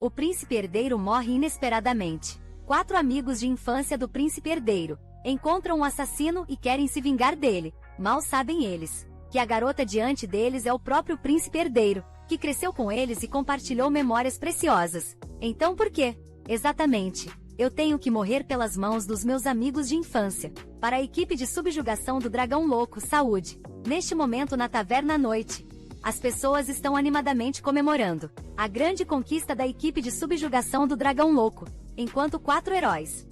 O príncipe herdeiro morre inesperadamente. 4 amigos de infância do príncipe herdeiro encontram um assassino e querem se vingar dele. Mal sabem eles que a garota diante deles é o próprio príncipe herdeiro, que cresceu com eles e compartilhou memórias preciosas. Então por quê? Exatamente. Eu tenho que morrer pelas mãos dos meus amigos de infância. Para a equipe de subjugação do Dragão Louco, saúde. Neste momento na taverna à noite, as pessoas estão animadamente comemorando a grande conquista da equipe de subjugação do Dragão Louco, enquanto 4 heróis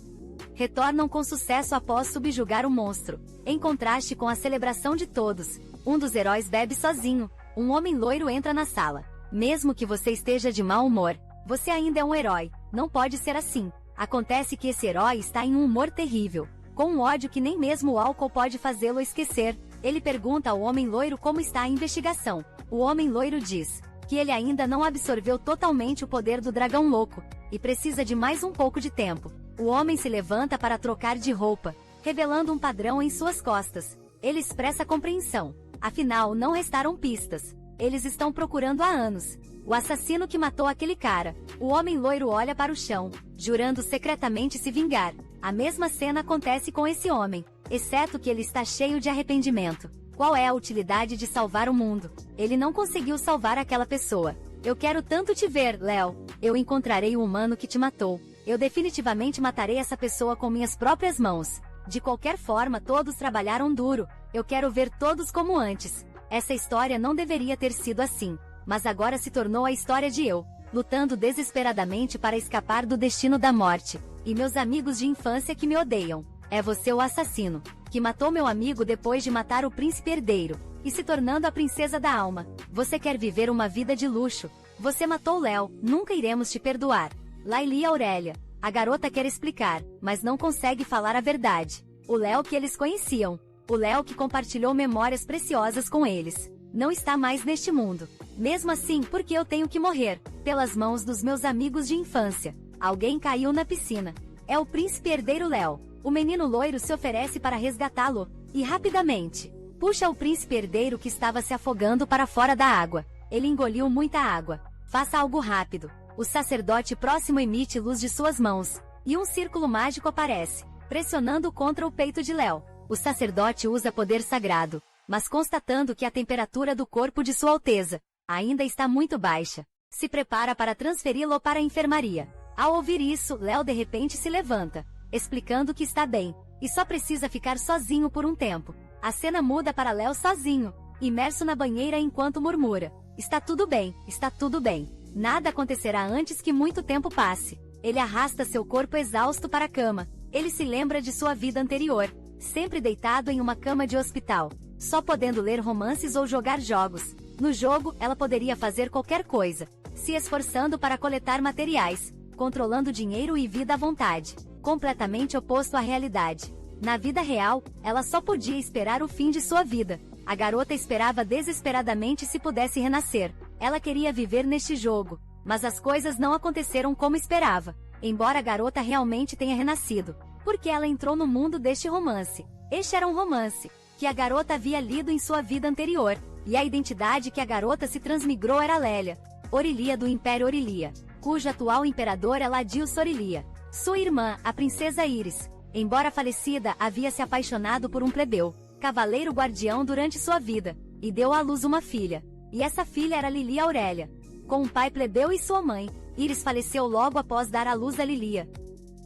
retornam com sucesso após subjugar o monstro. Em contraste com a celebração de todos, um dos heróis bebe sozinho. Um homem loiro entra na sala. Mesmo que você esteja de mau humor, você ainda é um herói. Não pode ser assim. Acontece que esse herói está em um humor terrível, com um ódio que nem mesmo o álcool pode fazê-lo esquecer. Ele pergunta ao homem loiro como está a investigação. O homem loiro diz que ele ainda não absorveu totalmente o poder do Dragão Louco, e precisa de mais um pouco de tempo. O homem se levanta para trocar de roupa, revelando um padrão em suas costas. Ele expressa compreensão. Afinal, não restaram pistas. Eles estão procurando há anos o assassino que matou aquele cara. O homem loiro olha para o chão, jurando secretamente se vingar. A mesma cena acontece com esse homem, exceto que ele está cheio de arrependimento. Qual é a utilidade de salvar o mundo? Ele não conseguiu salvar aquela pessoa. Eu quero tanto te ver, Léo. Eu encontrarei o humano que te matou. Eu definitivamente matarei essa pessoa com minhas próprias mãos. De qualquer forma, todos trabalharam duro. Eu quero ver todos como antes. Essa história não deveria ter sido assim, mas agora se tornou a história de eu, lutando desesperadamente para escapar do destino da morte, e meus amigos de infância que me odeiam. É você o assassino, que matou meu amigo depois de matar o príncipe herdeiro, e se tornando a princesa da alma. Você quer viver uma vida de luxo. Você matou Léo, nunca iremos te perdoar. Laili Aurélia. A garota quer explicar, mas não consegue falar a verdade. O Léo que eles conheciam. O Léo que compartilhou memórias preciosas com eles. Não está mais neste mundo. Mesmo assim, por que eu tenho que morrer? Pelas mãos dos meus amigos de infância. Alguém caiu na piscina. É o príncipe herdeiro Léo. O menino loiro se oferece para resgatá-lo. E rapidamente, puxa o príncipe herdeiro que estava se afogando para fora da água. Ele engoliu muita água. Faça algo rápido. O sacerdote próximo emite luz de suas mãos. E um círculo mágico aparece, pressionando contra o peito de Léo. O sacerdote usa poder sagrado, mas constatando que a temperatura do corpo de Sua Alteza ainda está muito baixa, se prepara para transferi-lo para a enfermaria. Ao ouvir isso, Léo de repente se levanta, explicando que está bem, e só precisa ficar sozinho por um tempo. A cena muda para Léo sozinho, imerso na banheira enquanto murmura: está tudo bem, está tudo bem. Nada acontecerá antes que muito tempo passe. Ele arrasta seu corpo exausto para a cama. Ele se lembra de sua vida anterior, sempre deitado em uma cama de hospital, só podendo ler romances ou jogar jogos. No jogo, ela poderia fazer qualquer coisa, se esforçando para coletar materiais, controlando dinheiro e vida à vontade, completamente oposto à realidade. Na vida real, ela só podia esperar o fim de sua vida. A garota esperava desesperadamente se pudesse renascer. Ela queria viver neste jogo, mas as coisas não aconteceram como esperava, embora a garota realmente tenha renascido, porque ela entrou no mundo deste romance. Este era um romance que a garota havia lido em sua vida anterior, e a identidade que a garota se transmigrou era Lélia, Orilia do Império Orilia, cujo atual imperador é Ladius Orilia. Sua irmã, a princesa Iris, embora falecida, havia se apaixonado por um plebeu, cavaleiro guardião durante sua vida, e deu à luz uma filha. E essa filha era Lilia Aurélia, com um pai plebeu e sua mãe. Iris faleceu logo após dar à luz a Lilia.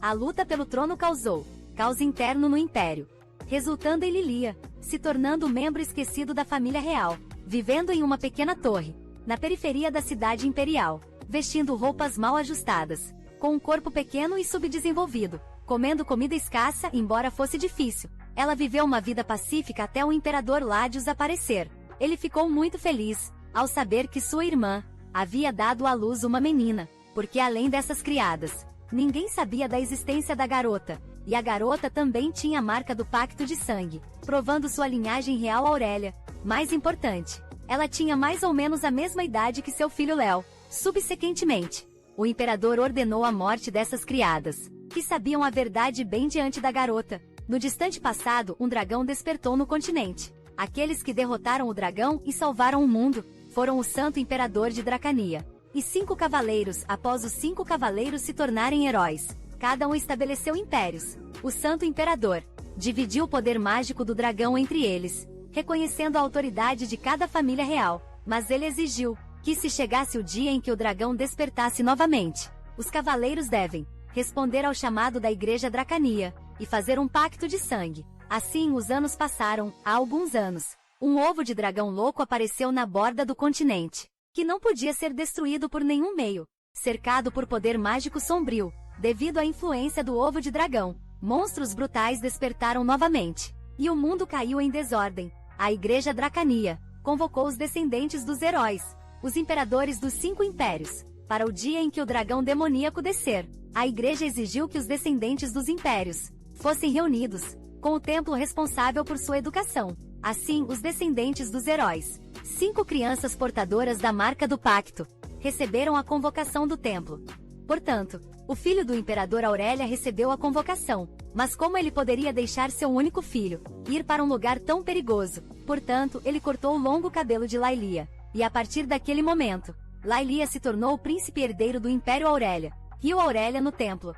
A luta pelo trono causou caos interno no Império, resultando em Lilia se tornando um membro esquecido da família real, vivendo em uma pequena torre, na periferia da cidade imperial, vestindo roupas mal ajustadas, com um corpo pequeno e subdesenvolvido, comendo comida escassa, embora fosse difícil. Ela viveu uma vida pacífica até o imperador Ladius aparecer. Ele ficou muito feliz ao saber que sua irmã havia dado à luz uma menina, porque além dessas criadas, ninguém sabia da existência da garota, e a garota também tinha a marca do pacto de sangue, provando sua linhagem real Aurélia. Mais importante, ela tinha mais ou menos a mesma idade que seu filho Léo. Subsequentemente, o imperador ordenou a morte dessas criadas, que sabiam a verdade bem diante da garota. No distante passado, um dragão despertou no continente. Aqueles que derrotaram o dragão e salvaram o mundo foram o Santo Imperador de Dracania, e 5 cavaleiros. Após os 5 cavaleiros se tornarem heróis, cada um estabeleceu impérios. O Santo Imperador dividiu o poder mágico do dragão entre eles, reconhecendo a autoridade de cada família real, mas ele exigiu que, se chegasse o dia em que o dragão despertasse novamente, os cavaleiros devem responder ao chamado da Igreja Dracania e fazer um pacto de sangue. Assim os anos passaram. Há alguns anos, um ovo de dragão louco apareceu na borda do continente, que não podia ser destruído por nenhum meio, cercado por poder mágico sombrio. Devido à influência do ovo de dragão, monstros brutais despertaram novamente, e o mundo caiu em desordem. A Igreja Dracania convocou os descendentes dos heróis, os imperadores dos 5 impérios, para o dia em que o dragão demoníaco descer. A igreja exigiu que os descendentes dos impérios fossem reunidos com o templo responsável por sua educação. Assim, os descendentes dos heróis, 5 crianças portadoras da marca do pacto, receberam a convocação do templo. Portanto, o filho do imperador Aurélia recebeu a convocação, mas como ele poderia deixar seu único filho ir para um lugar tão perigoso? Portanto, ele cortou o longo cabelo de Lailia, e a partir daquele momento, Lailia se tornou o príncipe herdeiro do Império Aurélia. Riu Aurélia no templo.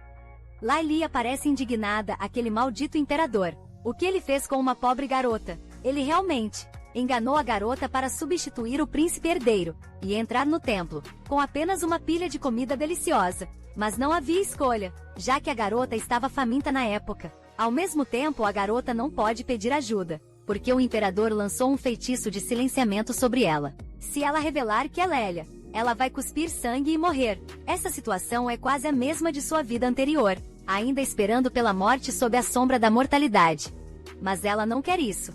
Lailia parece indignada. Aquele maldito imperador. O que ele fez com uma pobre garota? Ele realmente enganou a garota para substituir o príncipe herdeiro e entrar no templo com apenas uma pilha de comida deliciosa. Mas não havia escolha, já que a garota estava faminta na época. Ao mesmo tempo, a garota não pode pedir ajuda, porque o imperador lançou um feitiço de silenciamento sobre ela. Se ela revelar que é Lélia, ela vai cuspir sangue e morrer. Essa situação é quase a mesma de sua vida anterior, ainda esperando pela morte sob a sombra da mortalidade. Mas ela não quer isso.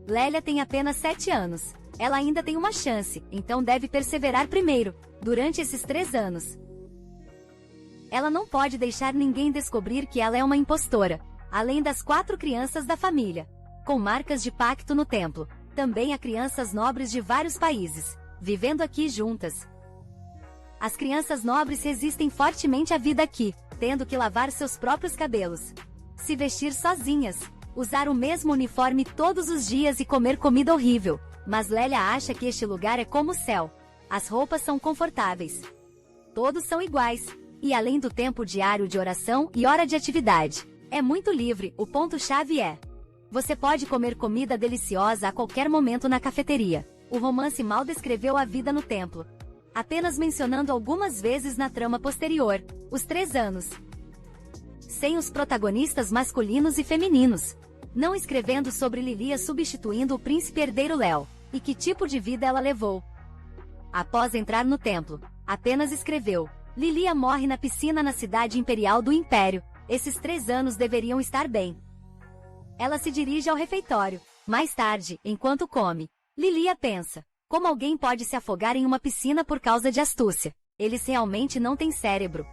Lélia tem apenas 7 anos. Ela ainda tem uma chance, então deve perseverar primeiro, durante esses 3 anos. Ela não pode deixar ninguém descobrir que ela é uma impostora, além das 4 crianças da família, com marcas de pacto no templo. Também há crianças nobres de vários países, vivendo aqui juntas. As crianças nobres resistem fortemente à vida aqui, tendo que lavar seus próprios cabelos, se vestir sozinhas, usar o mesmo uniforme todos os dias e comer comida horrível. Mas Lélia acha que este lugar é como o céu. As roupas são confortáveis. Todos são iguais. E além do tempo diário de oração e hora de atividade, é muito livre. O ponto-chave é: você pode comer comida deliciosa a qualquer momento na cafeteria. O romance mal descreveu a vida no templo, apenas mencionando algumas vezes na trama posterior, os 3 anos, sem os protagonistas masculinos e femininos, não escrevendo sobre Lilia substituindo o príncipe herdeiro Léo, e que tipo de vida ela levou. Após entrar no templo, apenas escreveu: Lilia morre na piscina na cidade imperial do Império. Esses 3 anos deveriam estar bem. Ela se dirige ao refeitório. Mais tarde, enquanto come, Lilia pensa: como alguém pode se afogar em uma piscina por causa de astúcia? Eles realmente não têm cérebro.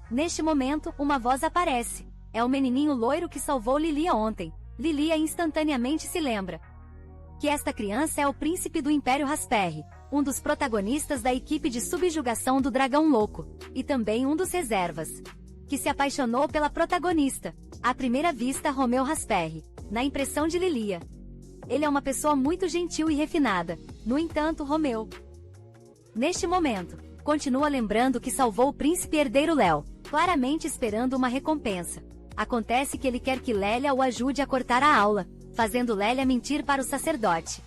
Neste momento, uma voz aparece. É o menininho loiro que salvou Lilia ontem. Lilia instantaneamente se lembra que esta criança é o príncipe do Império Rasperry, um dos protagonistas da equipe de subjugação do Dragão Louco, e também um dos reservas, que se apaixonou pela protagonista. À primeira vista, Romeu Rasperry, na impressão de Lilia, ele é uma pessoa muito gentil e refinada. No entanto, Romeu, neste momento, continua lembrando que salvou o príncipe herdeiro Léo, claramente esperando uma recompensa. Acontece que ele quer que Lélia o ajude a cortar a aula, fazendo Lélia mentir para o sacerdote.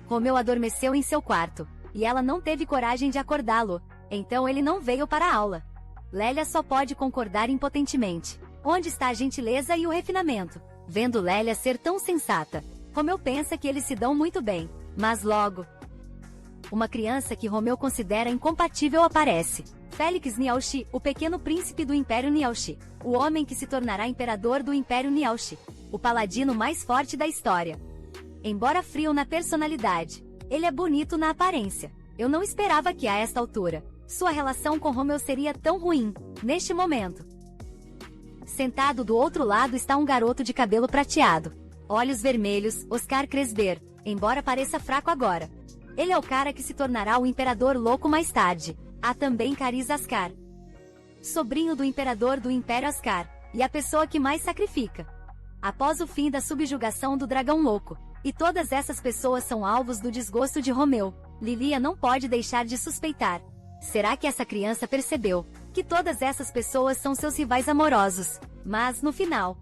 Romeu adormeceu em seu quarto, e ela não teve coragem de acordá-lo, então ele não veio para a aula. Lélia só pode concordar impotentemente. Onde está a gentileza e o refinamento? Vendo Lélia ser tão sensata, Romeu pensa que eles se dão muito bem, mas logo, uma criança que Romeu considera incompatível aparece. Félix Niaoshi, o pequeno príncipe do Império Niaoshi, o homem que se tornará imperador do Império Niaoshi, o paladino mais forte da história. Embora frio na personalidade, ele é bonito na aparência. Eu não esperava que a esta altura, sua relação com Romeu seria tão ruim. Neste momento, sentado do outro lado está um garoto de cabelo prateado, olhos vermelhos, Oscar Cresber, embora pareça fraco agora. Ele é o cara que se tornará o Imperador Louco mais tarde. Há também Cariz Ascar, sobrinho do Imperador do Império Ascar, e a pessoa que mais sacrifica após o fim da subjugação do Dragão Louco. E todas essas pessoas são alvos do desgosto de Romeu. Lilia não pode deixar de suspeitar Será que essa criança percebeu que todas essas pessoas são seus rivais amorosos? Mas, no final,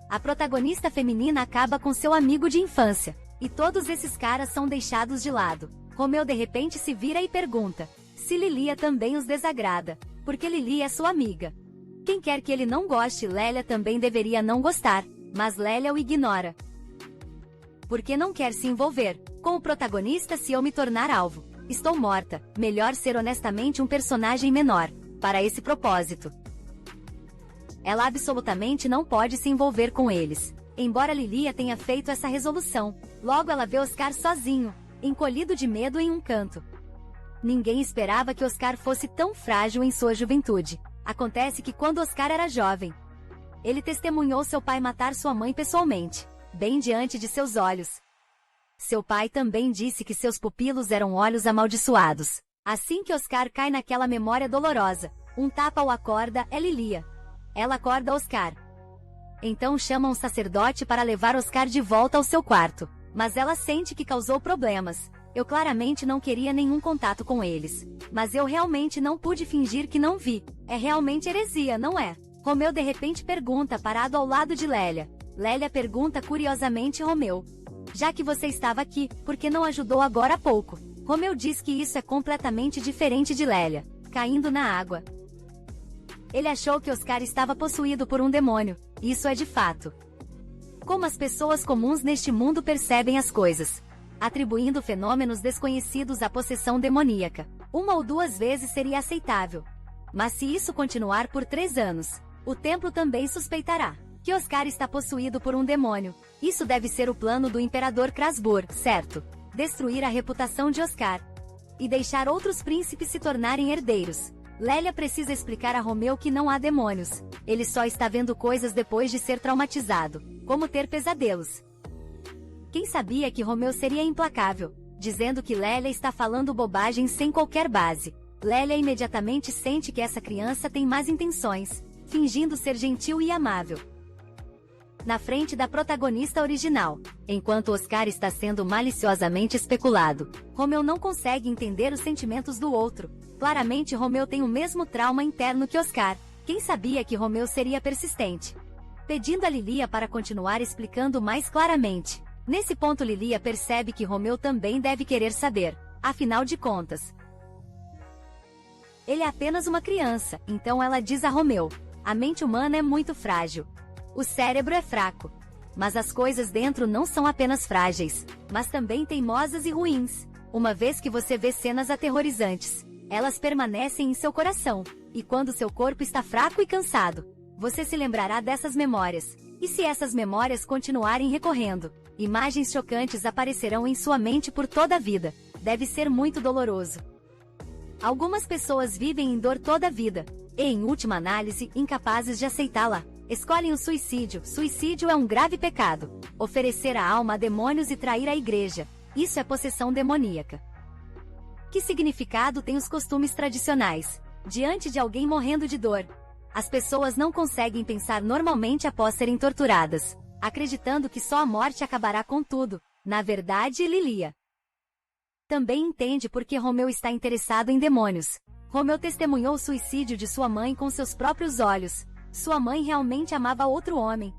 a protagonista feminina acaba com seu amigo de infância. E todos esses caras são deixados de lado. Romeu de repente se vira e pergunta se Lilia também os desagrada, porque Lili é sua amiga. Quem quer que ele não goste, Lélia também deveria não gostar, mas Lélia o ignora. Porque não quer se envolver com o protagonista se eu me tornar alvo. Estou morta, melhor ser honestamente um personagem menor, para esse propósito. Ela absolutamente não pode se envolver com eles. Embora Lilia tenha feito essa resolução, logo ela vê Oscar sozinho, encolhido de medo em um canto. Ninguém esperava que Oscar fosse tão frágil em sua juventude. Acontece que quando Oscar era jovem, ele testemunhou seu pai matar sua mãe pessoalmente, bem diante de seus olhos. Seu pai também disse que seus pupilos eram olhos amaldiçoados. Assim que Oscar cai naquela memória dolorosa, um tapa o acorda, é Lilia. Ela acorda Oscar. Então chama um sacerdote para levar Oscar de volta ao seu quarto. Mas ela sente que causou problemas. Eu claramente não queria nenhum contato com eles. Mas eu realmente não pude fingir que não vi. É realmente heresia, não é? Romeu de repente pergunta, parado ao lado de Lélia. Lélia pergunta curiosamente Romeu. Já que você estava aqui, por que não ajudou agora há pouco? Romeu diz que isso é completamente diferente de Lélia, caindo na água. Ele achou que Oscar estava possuído por um demônio. Isso é de fato como as pessoas comuns neste mundo percebem as coisas, atribuindo fenômenos desconhecidos à possessão demoníaca. 1 ou 2 vezes seria aceitável. Mas se isso continuar por 3 anos, o templo também suspeitará que Oscar está possuído por um demônio. Isso deve ser o plano do imperador Krasbur, certo? Destruir a reputação de Oscar e deixar outros príncipes se tornarem herdeiros. Lélia precisa explicar a Romeu que não há demônios. Ele só está vendo coisas depois de ser traumatizado, como ter pesadelos. Quem sabia que Romeu seria implacável, dizendo que Lélia está falando bobagem sem qualquer base. Lélia imediatamente sente que essa criança tem más intenções, fingindo ser gentil e amável. Na frente da protagonista original, enquanto Oscar está sendo maliciosamente especulado, Romeu não consegue entender os sentimentos do outro. Claramente Romeu tem o mesmo trauma interno que Oscar. Quem sabia que Romeu seria persistente? Pedindo a Lilia para continuar explicando mais claramente. Nesse ponto Lilia percebe que Romeu também deve querer saber. Afinal de contas, ele é apenas uma criança, então ela diz a Romeu. A mente humana é muito frágil. O cérebro é fraco. Mas as coisas dentro não são apenas frágeis, mas também teimosas e ruins. Uma vez que você vê cenas aterrorizantes, elas permanecem em seu coração. E quando seu corpo está fraco e cansado, você se lembrará dessas memórias. E se essas memórias continuarem recorrendo, imagens chocantes aparecerão em sua mente por toda a vida. Deve ser muito doloroso. Algumas pessoas vivem em dor toda a vida, e em última análise, incapazes de aceitá-la. Escolhem o suicídio. Suicídio é um grave pecado. Oferecer a alma a demônios e trair a igreja. Isso é possessão demoníaca. Que significado tem os costumes tradicionais? Diante de alguém morrendo de dor, as pessoas não conseguem pensar normalmente após serem torturadas, acreditando que só a morte acabará com tudo. Na verdade, Lilia também entende por que Romeu está interessado em demônios. Romeu testemunhou o suicídio de sua mãe com seus próprios olhos. Sua mãe realmente amava outro homem.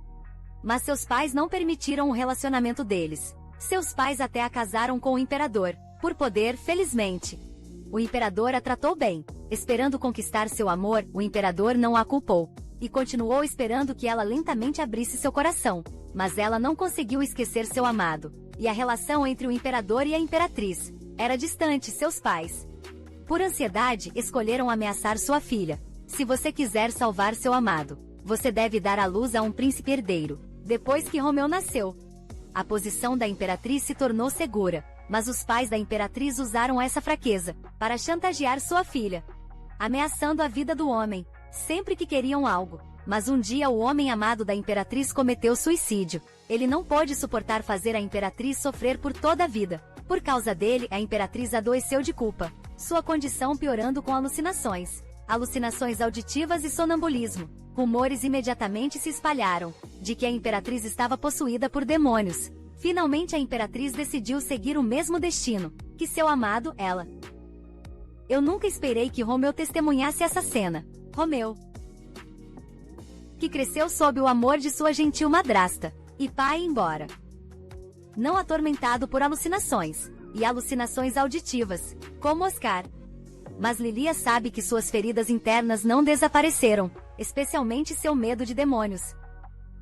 Mas seus pais não permitiram o relacionamento deles. Seus pais até a casaram com o imperador. Por poder, felizmente. O imperador a tratou bem. Esperando conquistar seu amor, o imperador não a culpou. E continuou esperando que ela lentamente abrisse seu coração. Mas ela não conseguiu esquecer seu amado. E a relação entre o imperador e a imperatriz era distante. Seus pais, por ansiedade, escolheram ameaçar sua filha. Se você quiser salvar seu amado, você deve dar à luz a um príncipe herdeiro. Depois que Romeu nasceu, a posição da imperatriz se tornou segura, mas os pais da imperatriz usaram essa fraqueza para chantagear sua filha, ameaçando a vida do homem, sempre que queriam algo. Mas um dia o homem amado da imperatriz cometeu suicídio. Ele não pôde suportar fazer a imperatriz sofrer por toda a vida. Por causa dele, a imperatriz adoeceu de culpa, sua condição piorando com alucinações auditivas e sonambulismo. Rumores imediatamente se espalharam de que a imperatriz estava possuída por demônios. Finalmente a imperatriz decidiu seguir o mesmo destino que seu amado, ela Eu nunca esperei que Romeu testemunhasse essa cena. Romeu, que cresceu sob o amor de sua gentil madrasta e pai embora não atormentado por alucinações e alucinações auditivas, como Oscar. Mas Lilia sabe que suas feridas internas não desapareceram, especialmente seu medo de demônios.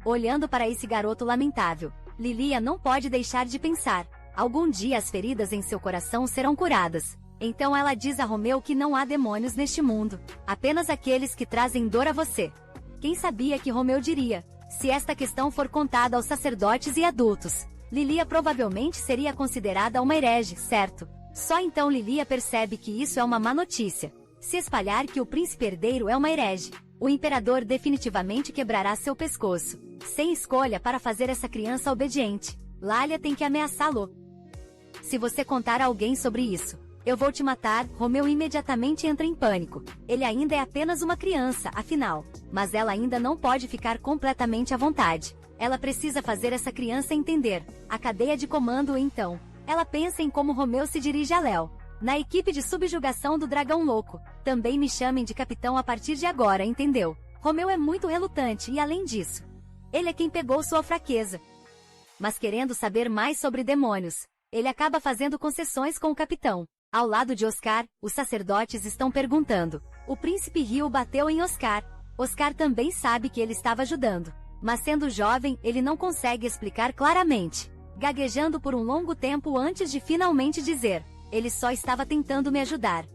Olhando para esse garoto lamentável, Lilia não pode deixar de pensar: algum dia as feridas em seu coração serão curadas. Então ela diz a Romeu que não há demônios neste mundo, apenas aqueles que trazem dor a você. Quem sabia que Romeu diria: se esta questão for contada aos sacerdotes e adultos, Lilia provavelmente seria considerada uma herege, certo? Só então Lilia percebe que isso é uma má notícia. Se espalhar que o príncipe herdeiro é uma herege, o imperador definitivamente quebrará seu pescoço. Sem escolha para fazer essa criança obediente, Lália tem que ameaçá-lo. Se você contar a alguém sobre isso, eu vou te matar. Romeu imediatamente entra em pânico. Ele ainda é apenas uma criança, afinal. Mas ela ainda não pode ficar completamente à vontade. Ela precisa fazer essa criança entender a cadeia de comando. Então, ela pensa em como Romeu se dirige a Léo. Na equipe de subjugação do Dragão Louco. Também me chamem de capitão a partir de agora, entendeu? Romeu é muito relutante e, além disso, ele é quem pegou sua fraqueza. Mas querendo saber mais sobre demônios, ele acaba fazendo concessões com o capitão. Ao lado de Oscar, os sacerdotes estão perguntando: o príncipe Rio bateu em Oscar. Oscar também sabe que ele estava ajudando. Mas sendo jovem, ele não consegue explicar claramente, gaguejando por um longo tempo antes de finalmente dizer: ele só estava tentando me ajudar.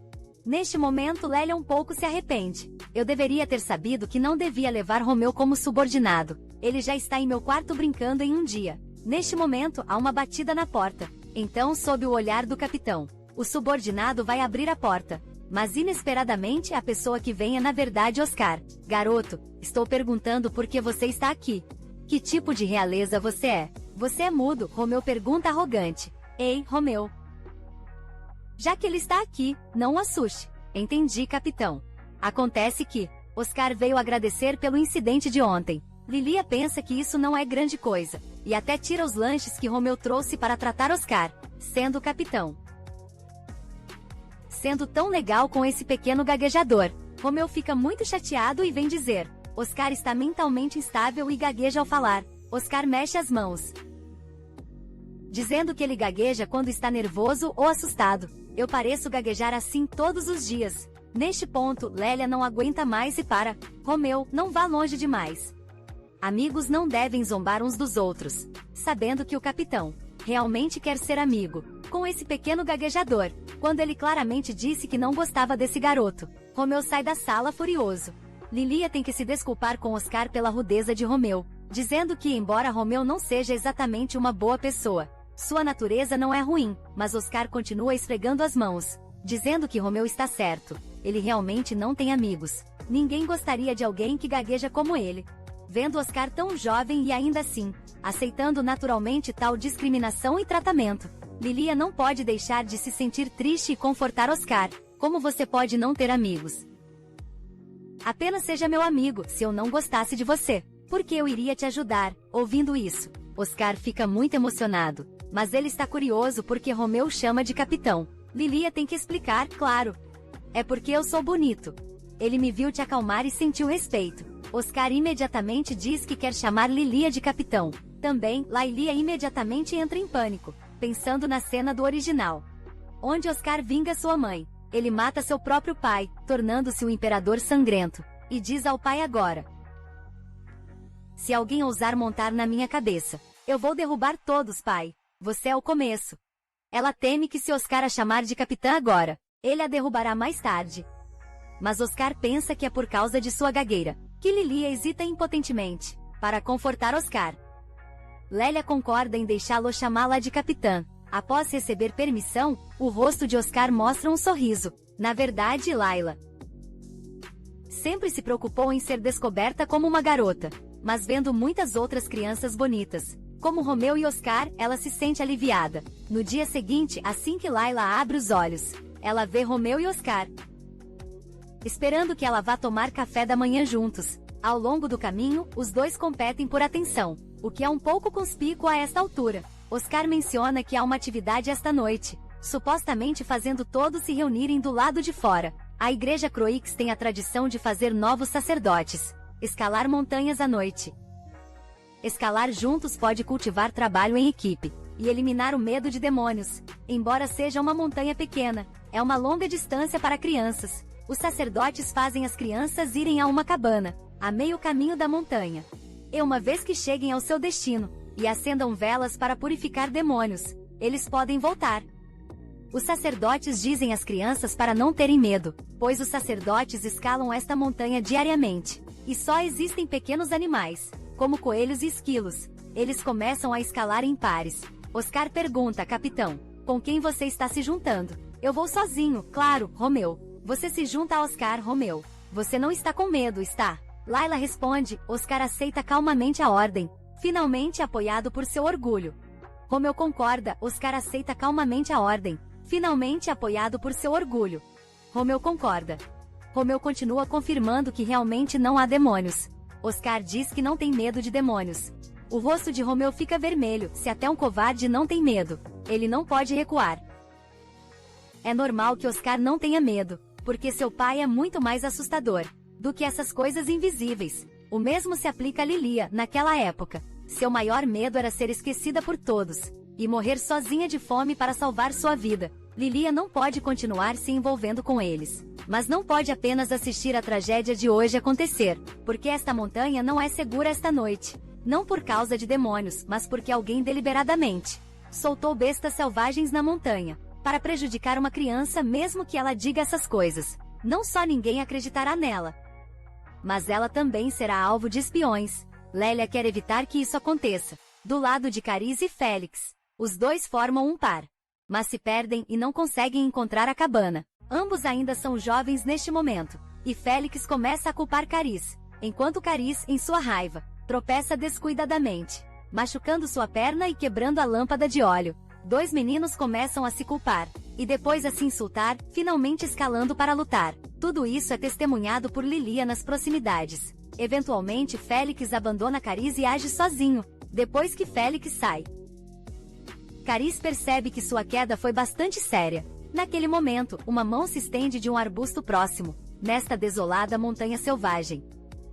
Neste momento Lélia um pouco se arrepende. Eu deveria ter sabido que não devia levar Romeu como subordinado. Ele já está em meu quarto brincando em um dia. Neste momento há uma batida na porta. Então, sob o olhar do capitão, o subordinado vai abrir a porta. Mas inesperadamente a pessoa que vem é na verdade Oscar. Garoto, estou perguntando por que você está aqui. Que tipo de realeza você é? Você é mudo? Romeu pergunta arrogante. Ei, Romeu. Já que ele está aqui, não o assuste. Entendi, capitão. Acontece que Oscar veio agradecer pelo incidente de ontem. Lilia pensa que isso não é grande coisa, e até tira os lanches que Romeu trouxe para tratar Oscar, sendo o capitão. Sendo tão legal com esse pequeno gaguejador, Romeu fica muito chateado e vem dizer: Oscar está mentalmente instável e gagueja ao falar. Oscar mexe as mãos, dizendo que ele gagueja quando está nervoso ou assustado. Eu pareço gaguejar assim todos os dias. Neste ponto, Lélia não aguenta mais e para. Romeu, não vá longe demais. Amigos não devem zombar uns dos outros. Sabendo que o capitão realmente quer ser amigo com esse pequeno gaguejador, quando ele claramente disse que não gostava desse garoto, Romeu sai da sala furioso. Lilia tem que se desculpar com Oscar pela rudeza de Romeu, dizendo que embora Romeu não seja exatamente uma boa pessoa, sua natureza não é ruim, mas Oscar continua esfregando as mãos, dizendo que Romeu está certo. Ele realmente não tem amigos. Ninguém gostaria de alguém que gagueja como ele. Vendo Oscar tão jovem e ainda assim, aceitando naturalmente tal discriminação e tratamento, Lilia não pode deixar de se sentir triste e confortar Oscar. Como você pode não ter amigos? Apenas seja meu amigo. Se eu não gostasse de você, por que eu iria te ajudar? Ouvindo isso, Oscar fica muito emocionado, mas ele está curioso porque Romeu chama de capitão. Lilia tem que explicar, claro. É porque eu sou bonito. Ele me viu te acalmar e sentiu respeito. Oscar imediatamente diz que quer chamar Lilia de capitão. Também, Lilia imediatamente entra em pânico, pensando na cena do original, onde Oscar vinga sua mãe. Ele mata seu próprio pai, tornando-se um imperador sangrento, e diz ao pai agora: se alguém ousar montar na minha cabeça, eu vou derrubar todos, pai. Você é o começo. Ela teme que se Oscar a chamar de capitã agora, ele a derrubará mais tarde. Mas Oscar pensa que é por causa de sua gagueira, que Lilia hesita impotentemente, para confortar Oscar. Lélia concorda em deixá-lo chamá-la de capitã. Após receber permissão, o rosto de Oscar mostra um sorriso. Na verdade, Layla sempre se preocupou em ser descoberta como uma garota, mas vendo muitas outras crianças bonitas, como Romeu e Oscar, ela se sente aliviada. No dia seguinte, assim que Layla abre os olhos, ela vê Romeu e Oscar esperando que ela vá tomar café da manhã juntos. Ao longo do caminho, os dois competem por atenção, o que é um pouco conspícuo a esta altura. Oscar menciona que há uma atividade esta noite, supostamente fazendo todos se reunirem do lado de fora. A Igreja Croix tem a tradição de fazer novos sacerdotes, escalar montanhas à noite. Escalar juntos pode cultivar trabalho em equipe e eliminar o medo de demônios. Embora seja uma montanha pequena, é uma longa distância para crianças. Os sacerdotes fazem as crianças irem a uma cabana, a meio caminho da montanha. E uma vez que cheguem ao seu destino, e acendam velas para purificar demônios, eles podem voltar. Os sacerdotes dizem às crianças para não terem medo, pois os sacerdotes escalam esta montanha diariamente. E só existem pequenos animais, como coelhos e esquilos. Eles começam a escalar em pares. Oscar pergunta, capitão, com quem você está se juntando? Eu vou sozinho, claro, Romeu. Você se junta a Oscar, Romeu. Você não está com medo, está? Layla responde. Oscar aceita calmamente a ordem, finalmente apoiado por seu orgulho. Romeu concorda. Oscar aceita calmamente a ordem, finalmente apoiado por seu orgulho. Romeu concorda. Romeu continua confirmando que realmente não há demônios. Oscar diz que não tem medo de demônios. O rosto de Romeu fica vermelho. Se até um covarde não tem medo, ele não pode recuar. É normal que Oscar não tenha medo, porque seu pai é muito mais assustador do que essas coisas invisíveis. O mesmo se aplica a Lilia, naquela época. Seu maior medo era ser esquecida por todos e morrer sozinha de fome para salvar sua vida. Lilia não pode continuar se envolvendo com eles, mas não pode apenas assistir a tragédia de hoje acontecer, porque esta montanha não é segura esta noite. Não por causa de demônios, mas porque alguém deliberadamente soltou bestas selvagens na montanha, para prejudicar uma criança mesmo que ela diga essas coisas. Não só ninguém acreditará nela, mas ela também será alvo de espiões. Lélia quer evitar que isso aconteça. Do lado de Cariz e Félix, os dois formam um par, mas se perdem e não conseguem encontrar a cabana. Ambos ainda são jovens neste momento, e Félix começa a culpar Cariz, enquanto Cariz, em sua raiva, tropeça descuidadamente, machucando sua perna e quebrando a lâmpada de óleo. Dois meninos começam a se culpar, e depois a se insultar, finalmente escalando para lutar. Tudo isso é testemunhado por Lilia nas proximidades. Eventualmente Félix abandona Cariz e age sozinho, depois que Félix sai. Cariz percebe que sua queda foi bastante séria. Naquele momento, uma mão se estende de um arbusto próximo, nesta desolada montanha selvagem.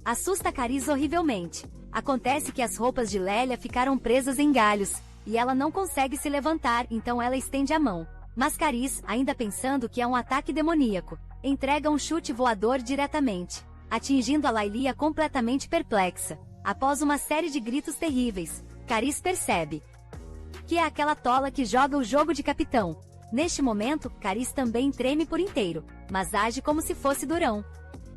Assusta Cariz horrivelmente. Acontece que as roupas de Lélia ficaram presas em galhos, e ela não consegue se levantar, então ela estende a mão. Mas Cariz, ainda pensando que é um ataque demoníaco, entrega um chute voador diretamente, atingindo a Laylia completamente perplexa. Após uma série de gritos terríveis, Cariz percebe que é aquela tola que joga o jogo de capitão. Neste momento, Cariz também treme por inteiro, mas age como se fosse durão.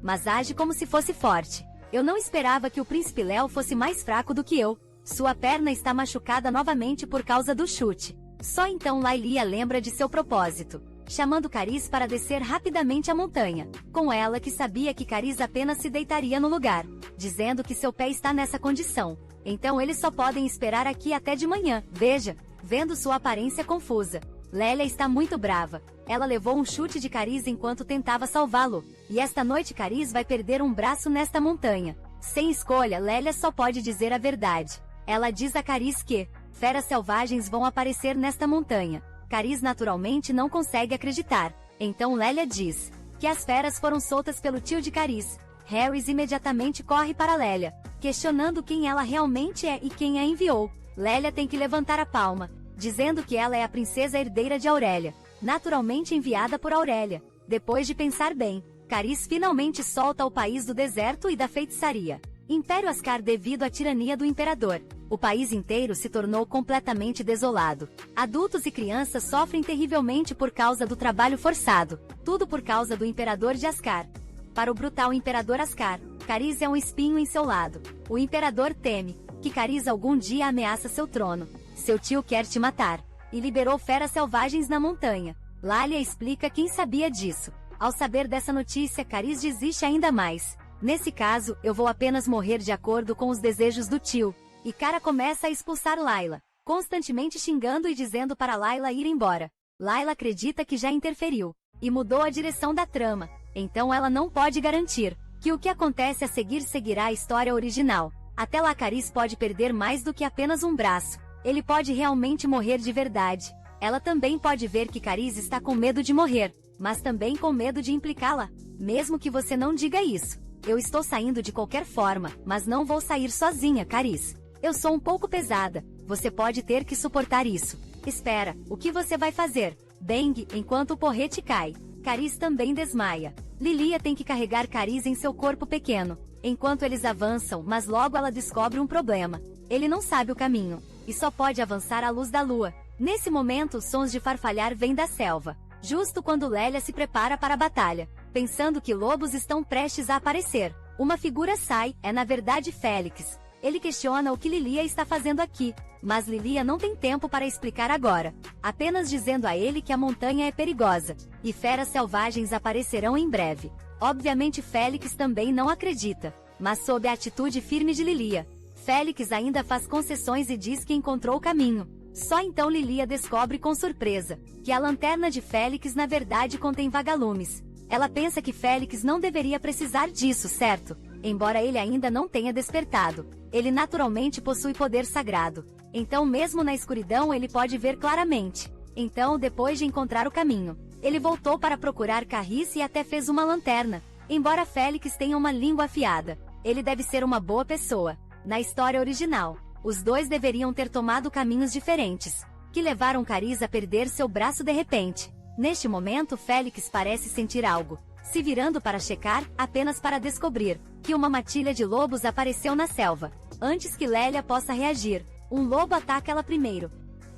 Mas age como se fosse forte. Eu não esperava que o príncipe Léo fosse mais fraco do que eu. Sua perna está machucada novamente por causa do chute. Só então Laylia lembra de seu propósito, chamando Cariz para descer rapidamente a montanha. Com ela que sabia que Cariz apenas se deitaria no lugar, dizendo que seu pé está nessa condição. Então eles só podem esperar aqui até de manhã. Veja, vendo sua aparência confusa, Lélia está muito brava. Ela levou um chute de Cariz enquanto tentava salvá-lo. E esta noite Cariz vai perder um braço nesta montanha. Sem escolha, Lélia só pode dizer a verdade. Ela diz a Cariz que feras selvagens vão aparecer nesta montanha. Cariz naturalmente não consegue acreditar. Então Lélia diz que as feras foram soltas pelo tio de Cariz. Harris imediatamente corre para Lélia, questionando quem ela realmente é e quem a enviou. Lélia tem que levantar a palma, dizendo que ela é a princesa herdeira de Aurélia, naturalmente enviada por Aurélia. Depois de pensar bem, Cariz finalmente solta o país do deserto e da feitiçaria. Império Ascar. Devido à tirania do imperador, o país inteiro se tornou completamente desolado. Adultos e crianças sofrem terrivelmente por causa do trabalho forçado, tudo por causa do imperador de Ascar. Para o brutal imperador Ascar, Cariz é um espinho em seu lado. O imperador teme que Cariz algum dia ameaça seu trono. Seu tio quer te matar, e liberou feras selvagens na montanha. Laylia explica quem sabia disso. Ao saber dessa notícia, Cariz desiste ainda mais. Nesse caso, eu vou apenas morrer de acordo com os desejos do tio. E Cara começa a expulsar Layla, constantemente xingando e dizendo para Layla ir embora. Layla acredita que já interferiu e mudou a direção da trama, então ela não pode garantir que o que acontece a seguir seguirá a história original. Até lá Cariz pode perder mais do que apenas um braço. Ele pode realmente morrer de verdade. Ela também pode ver que Carice está com medo de morrer, mas também com medo de implicá-la. Mesmo que você não diga isso. Eu estou saindo de qualquer forma, mas não vou sair sozinha, Carice. Eu sou um pouco pesada, você pode ter que suportar isso. Espera, o que você vai fazer? Bang, enquanto o porrete cai. Carice também desmaia. Lilia tem que carregar Carice em seu corpo pequeno, enquanto eles avançam, mas logo ela descobre um problema. Ele não sabe o caminho, e só pode avançar à luz da lua. Nesse momento, sons de farfalhar vêm da selva, justo quando Lélia se prepara para a batalha. Pensando que lobos estão prestes a aparecer, uma figura sai, é na verdade Félix. Ele questiona o que Lilia está fazendo aqui, mas Lilia não tem tempo para explicar agora, apenas dizendo a ele que a montanha é perigosa, e feras selvagens aparecerão em breve. Obviamente Félix também não acredita, mas sob a atitude firme de Lilia, Félix ainda faz concessões e diz que encontrou o caminho. Só então Lilia descobre com surpresa, que a lanterna de Félix na verdade contém vagalumes. Ela pensa que Félix não deveria precisar disso, certo? Embora ele ainda não tenha despertado, ele naturalmente possui poder sagrado. Então mesmo na escuridão ele pode ver claramente. Então depois de encontrar o caminho, ele voltou para procurar Carice e até fez uma lanterna. Embora Félix tenha uma língua afiada, ele deve ser uma boa pessoa. Na história original, os dois deveriam ter tomado caminhos diferentes, que levaram Carice a perder seu braço de repente. Neste momento Félix parece sentir algo, se virando para checar, apenas para descobrir que uma matilha de lobos apareceu na selva. Antes que Lélia possa reagir, um lobo ataca ela primeiro.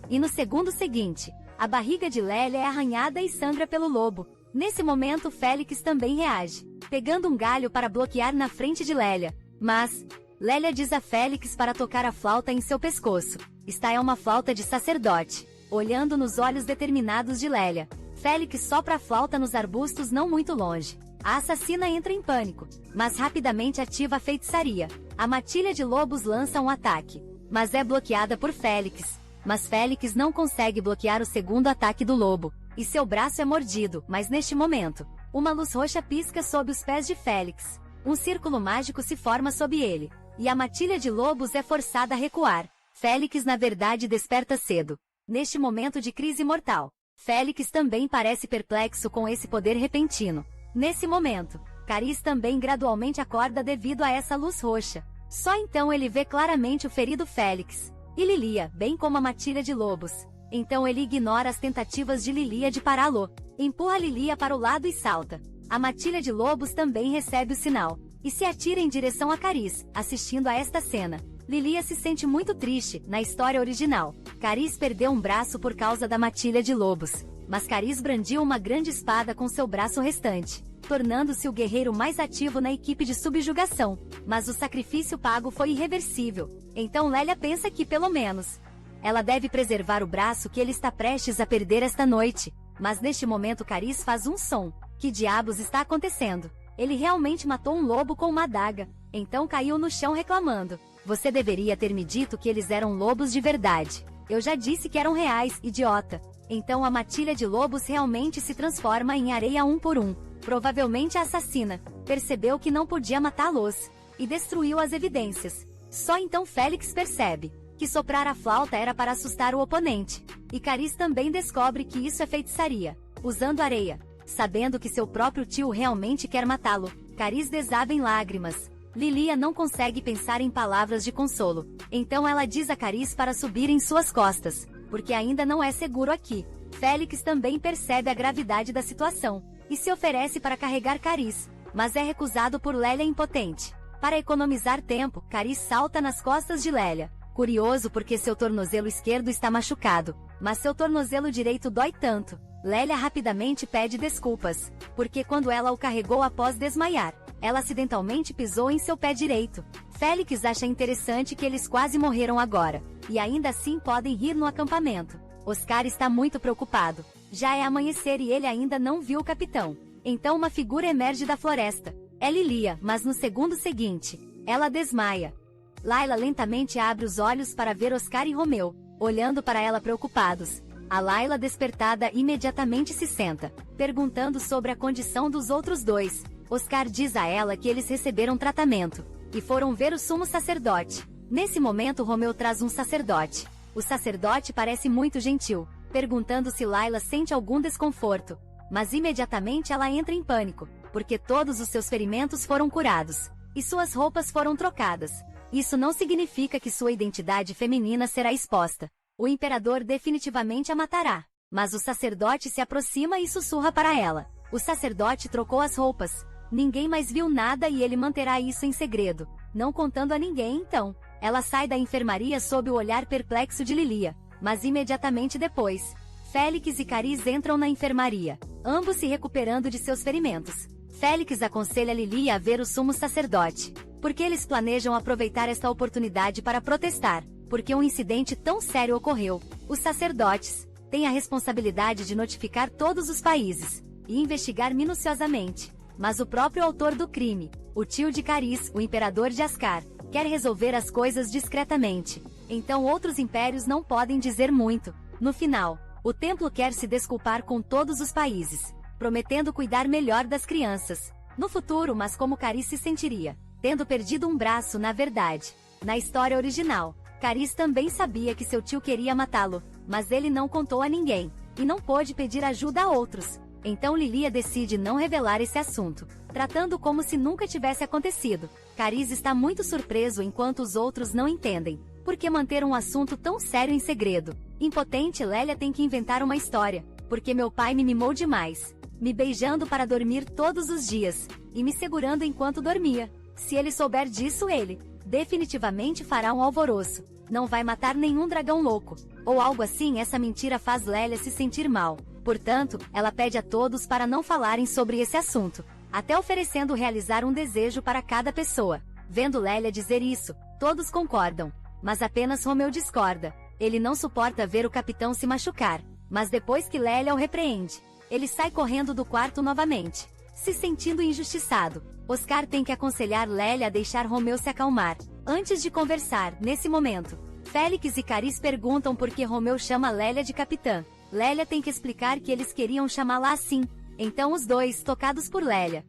E no segundo seguinte, a barriga de Lélia é arranhada e sangra pelo lobo. Nesse momento Félix também reage, pegando um galho para bloquear na frente de Lélia. Mas Lélia diz a Félix para tocar a flauta em seu pescoço. Esta é uma flauta de sacerdote. Olhando nos olhos determinados de Lélia, Félix sopra a flauta nos arbustos não muito longe. A assassina entra em pânico, mas rapidamente ativa a feitiçaria. A matilha de lobos lança um ataque, mas é bloqueada por Félix. Mas Félix não consegue bloquear o segundo ataque do lobo, e seu braço é mordido, mas neste momento, uma luz roxa pisca sob os pés de Félix. Um círculo mágico se forma sob ele, e a matilha de lobos é forçada a recuar. Félix na verdade desperta cedo. Neste momento de crise mortal, Félix também parece perplexo com esse poder repentino. Nesse momento, Carice também gradualmente acorda devido a essa luz roxa. Só então ele vê claramente o ferido Félix. E Lilia, bem como a matilha de lobos. Então ele ignora as tentativas de Lilia de pará-lo. Empurra Lilia para o lado e salta. A matilha de lobos também recebe o sinal, e se atira em direção a Carice, assistindo a esta cena. Lilia se sente muito triste. Na história original, Carice perdeu um braço por causa da matilha de lobos, mas Carice brandiu uma grande espada com seu braço restante, tornando-se o guerreiro mais ativo na equipe de subjugação. Mas o sacrifício pago foi irreversível. Então Lélia pensa que, pelo menos, ela deve preservar o braço que ele está prestes a perder esta noite. Mas neste momento Carice faz um som. Que diabos está acontecendo? Ele realmente matou um lobo com uma adaga. Então caiu no chão reclamando. Você deveria ter me dito que eles eram lobos de verdade. Eu já disse que eram reais, idiota. Então a matilha de lobos realmente se transforma em areia um por um. Provavelmente a assassina percebeu que não podia matá-los e destruiu as evidências. Só então Félix percebe que soprar a flauta era para assustar o oponente. E Carice também descobre que isso é feitiçaria, usando areia. Sabendo que seu próprio tio realmente quer matá-lo, Carice desaba em lágrimas. Lilia não consegue pensar em palavras de consolo. Então ela diz a Carice para subir em suas costas, porque ainda não é seguro aqui. Félix também percebe a gravidade da situação, e se oferece para carregar Carice, mas é recusado por Lélia impotente. Para economizar tempo, Carice salta nas costas de Lélia. Curioso porque seu tornozelo esquerdo está machucado, mas seu tornozelo direito dói tanto. Lélia rapidamente pede desculpas, porque quando ela o carregou após desmaiar, ela acidentalmente pisou em seu pé direito. Félix acha interessante que eles quase morreram agora, e ainda assim podem rir no acampamento. Oscar está muito preocupado. Já é amanhecer e ele ainda não viu o capitão. Então uma figura emerge da floresta. É Lilia, mas no segundo seguinte, ela desmaia. Layla lentamente abre os olhos para ver Oscar e Romeu, olhando para ela preocupados. A Layla, despertada, imediatamente se senta, perguntando sobre a condição dos outros dois. Oscar diz a ela que eles receberam tratamento e foram ver o sumo sacerdote. Nesse momento Romeu traz um sacerdote. O sacerdote parece muito gentil, perguntando se Layla sente algum desconforto. Mas imediatamente ela entra em pânico, porque todos os seus ferimentos foram curados, e suas roupas foram trocadas. Isso não significa que sua identidade feminina será exposta. O imperador definitivamente a matará. Mas o sacerdote se aproxima e sussurra para ela. O sacerdote trocou as roupas. Ninguém mais viu nada e ele manterá isso em segredo, não contando a ninguém então. Ela sai da enfermaria sob o olhar perplexo de Lilia, mas imediatamente depois, Félix e Cariz entram na enfermaria, ambos se recuperando de seus ferimentos. Félix aconselha Lilia a ver o sumo sacerdote, porque eles planejam aproveitar esta oportunidade para protestar, porque um incidente tão sério ocorreu. Os sacerdotes têm a responsabilidade de notificar todos os países e investigar minuciosamente. Mas o próprio autor do crime, o tio de Cariz, o imperador de Ascar, quer resolver as coisas discretamente. Então outros impérios não podem dizer muito. No final, o templo quer se desculpar com todos os países, prometendo cuidar melhor das crianças. No futuro, mas como Cariz se sentiria, tendo perdido um braço na verdade. Na história original, Cariz também sabia que seu tio queria matá-lo, mas ele não contou a ninguém, e não pôde pedir ajuda a outros. Então Lilia decide não revelar esse assunto, tratando como se nunca tivesse acontecido. Cariz está muito surpreso enquanto os outros não entendem. Por que manter um assunto tão sério em segredo? Impotente, Lélia tem que inventar uma história. Porque meu pai me mimou demais, me beijando para dormir todos os dias, e me segurando enquanto dormia. Se ele souber disso, ele definitivamente fará um alvoroço. Não vai matar nenhum dragão louco, ou algo assim. Essa mentira faz Lélia se sentir mal. Portanto, ela pede a todos para não falarem sobre esse assunto, até oferecendo realizar um desejo para cada pessoa. Vendo Lélia dizer isso, todos concordam, mas apenas Romeu discorda. Ele não suporta ver o capitão se machucar, mas depois que Lélia o repreende, ele sai correndo do quarto novamente, se sentindo injustiçado. Oscar tem que aconselhar Lélia a deixar Romeu se acalmar, antes de conversar. Nesse momento, Félix e Cariz perguntam por que Romeu chama Lélia de capitã. Lélia tem que explicar que eles queriam chamá-la assim. Então os dois, tocados por Lélia,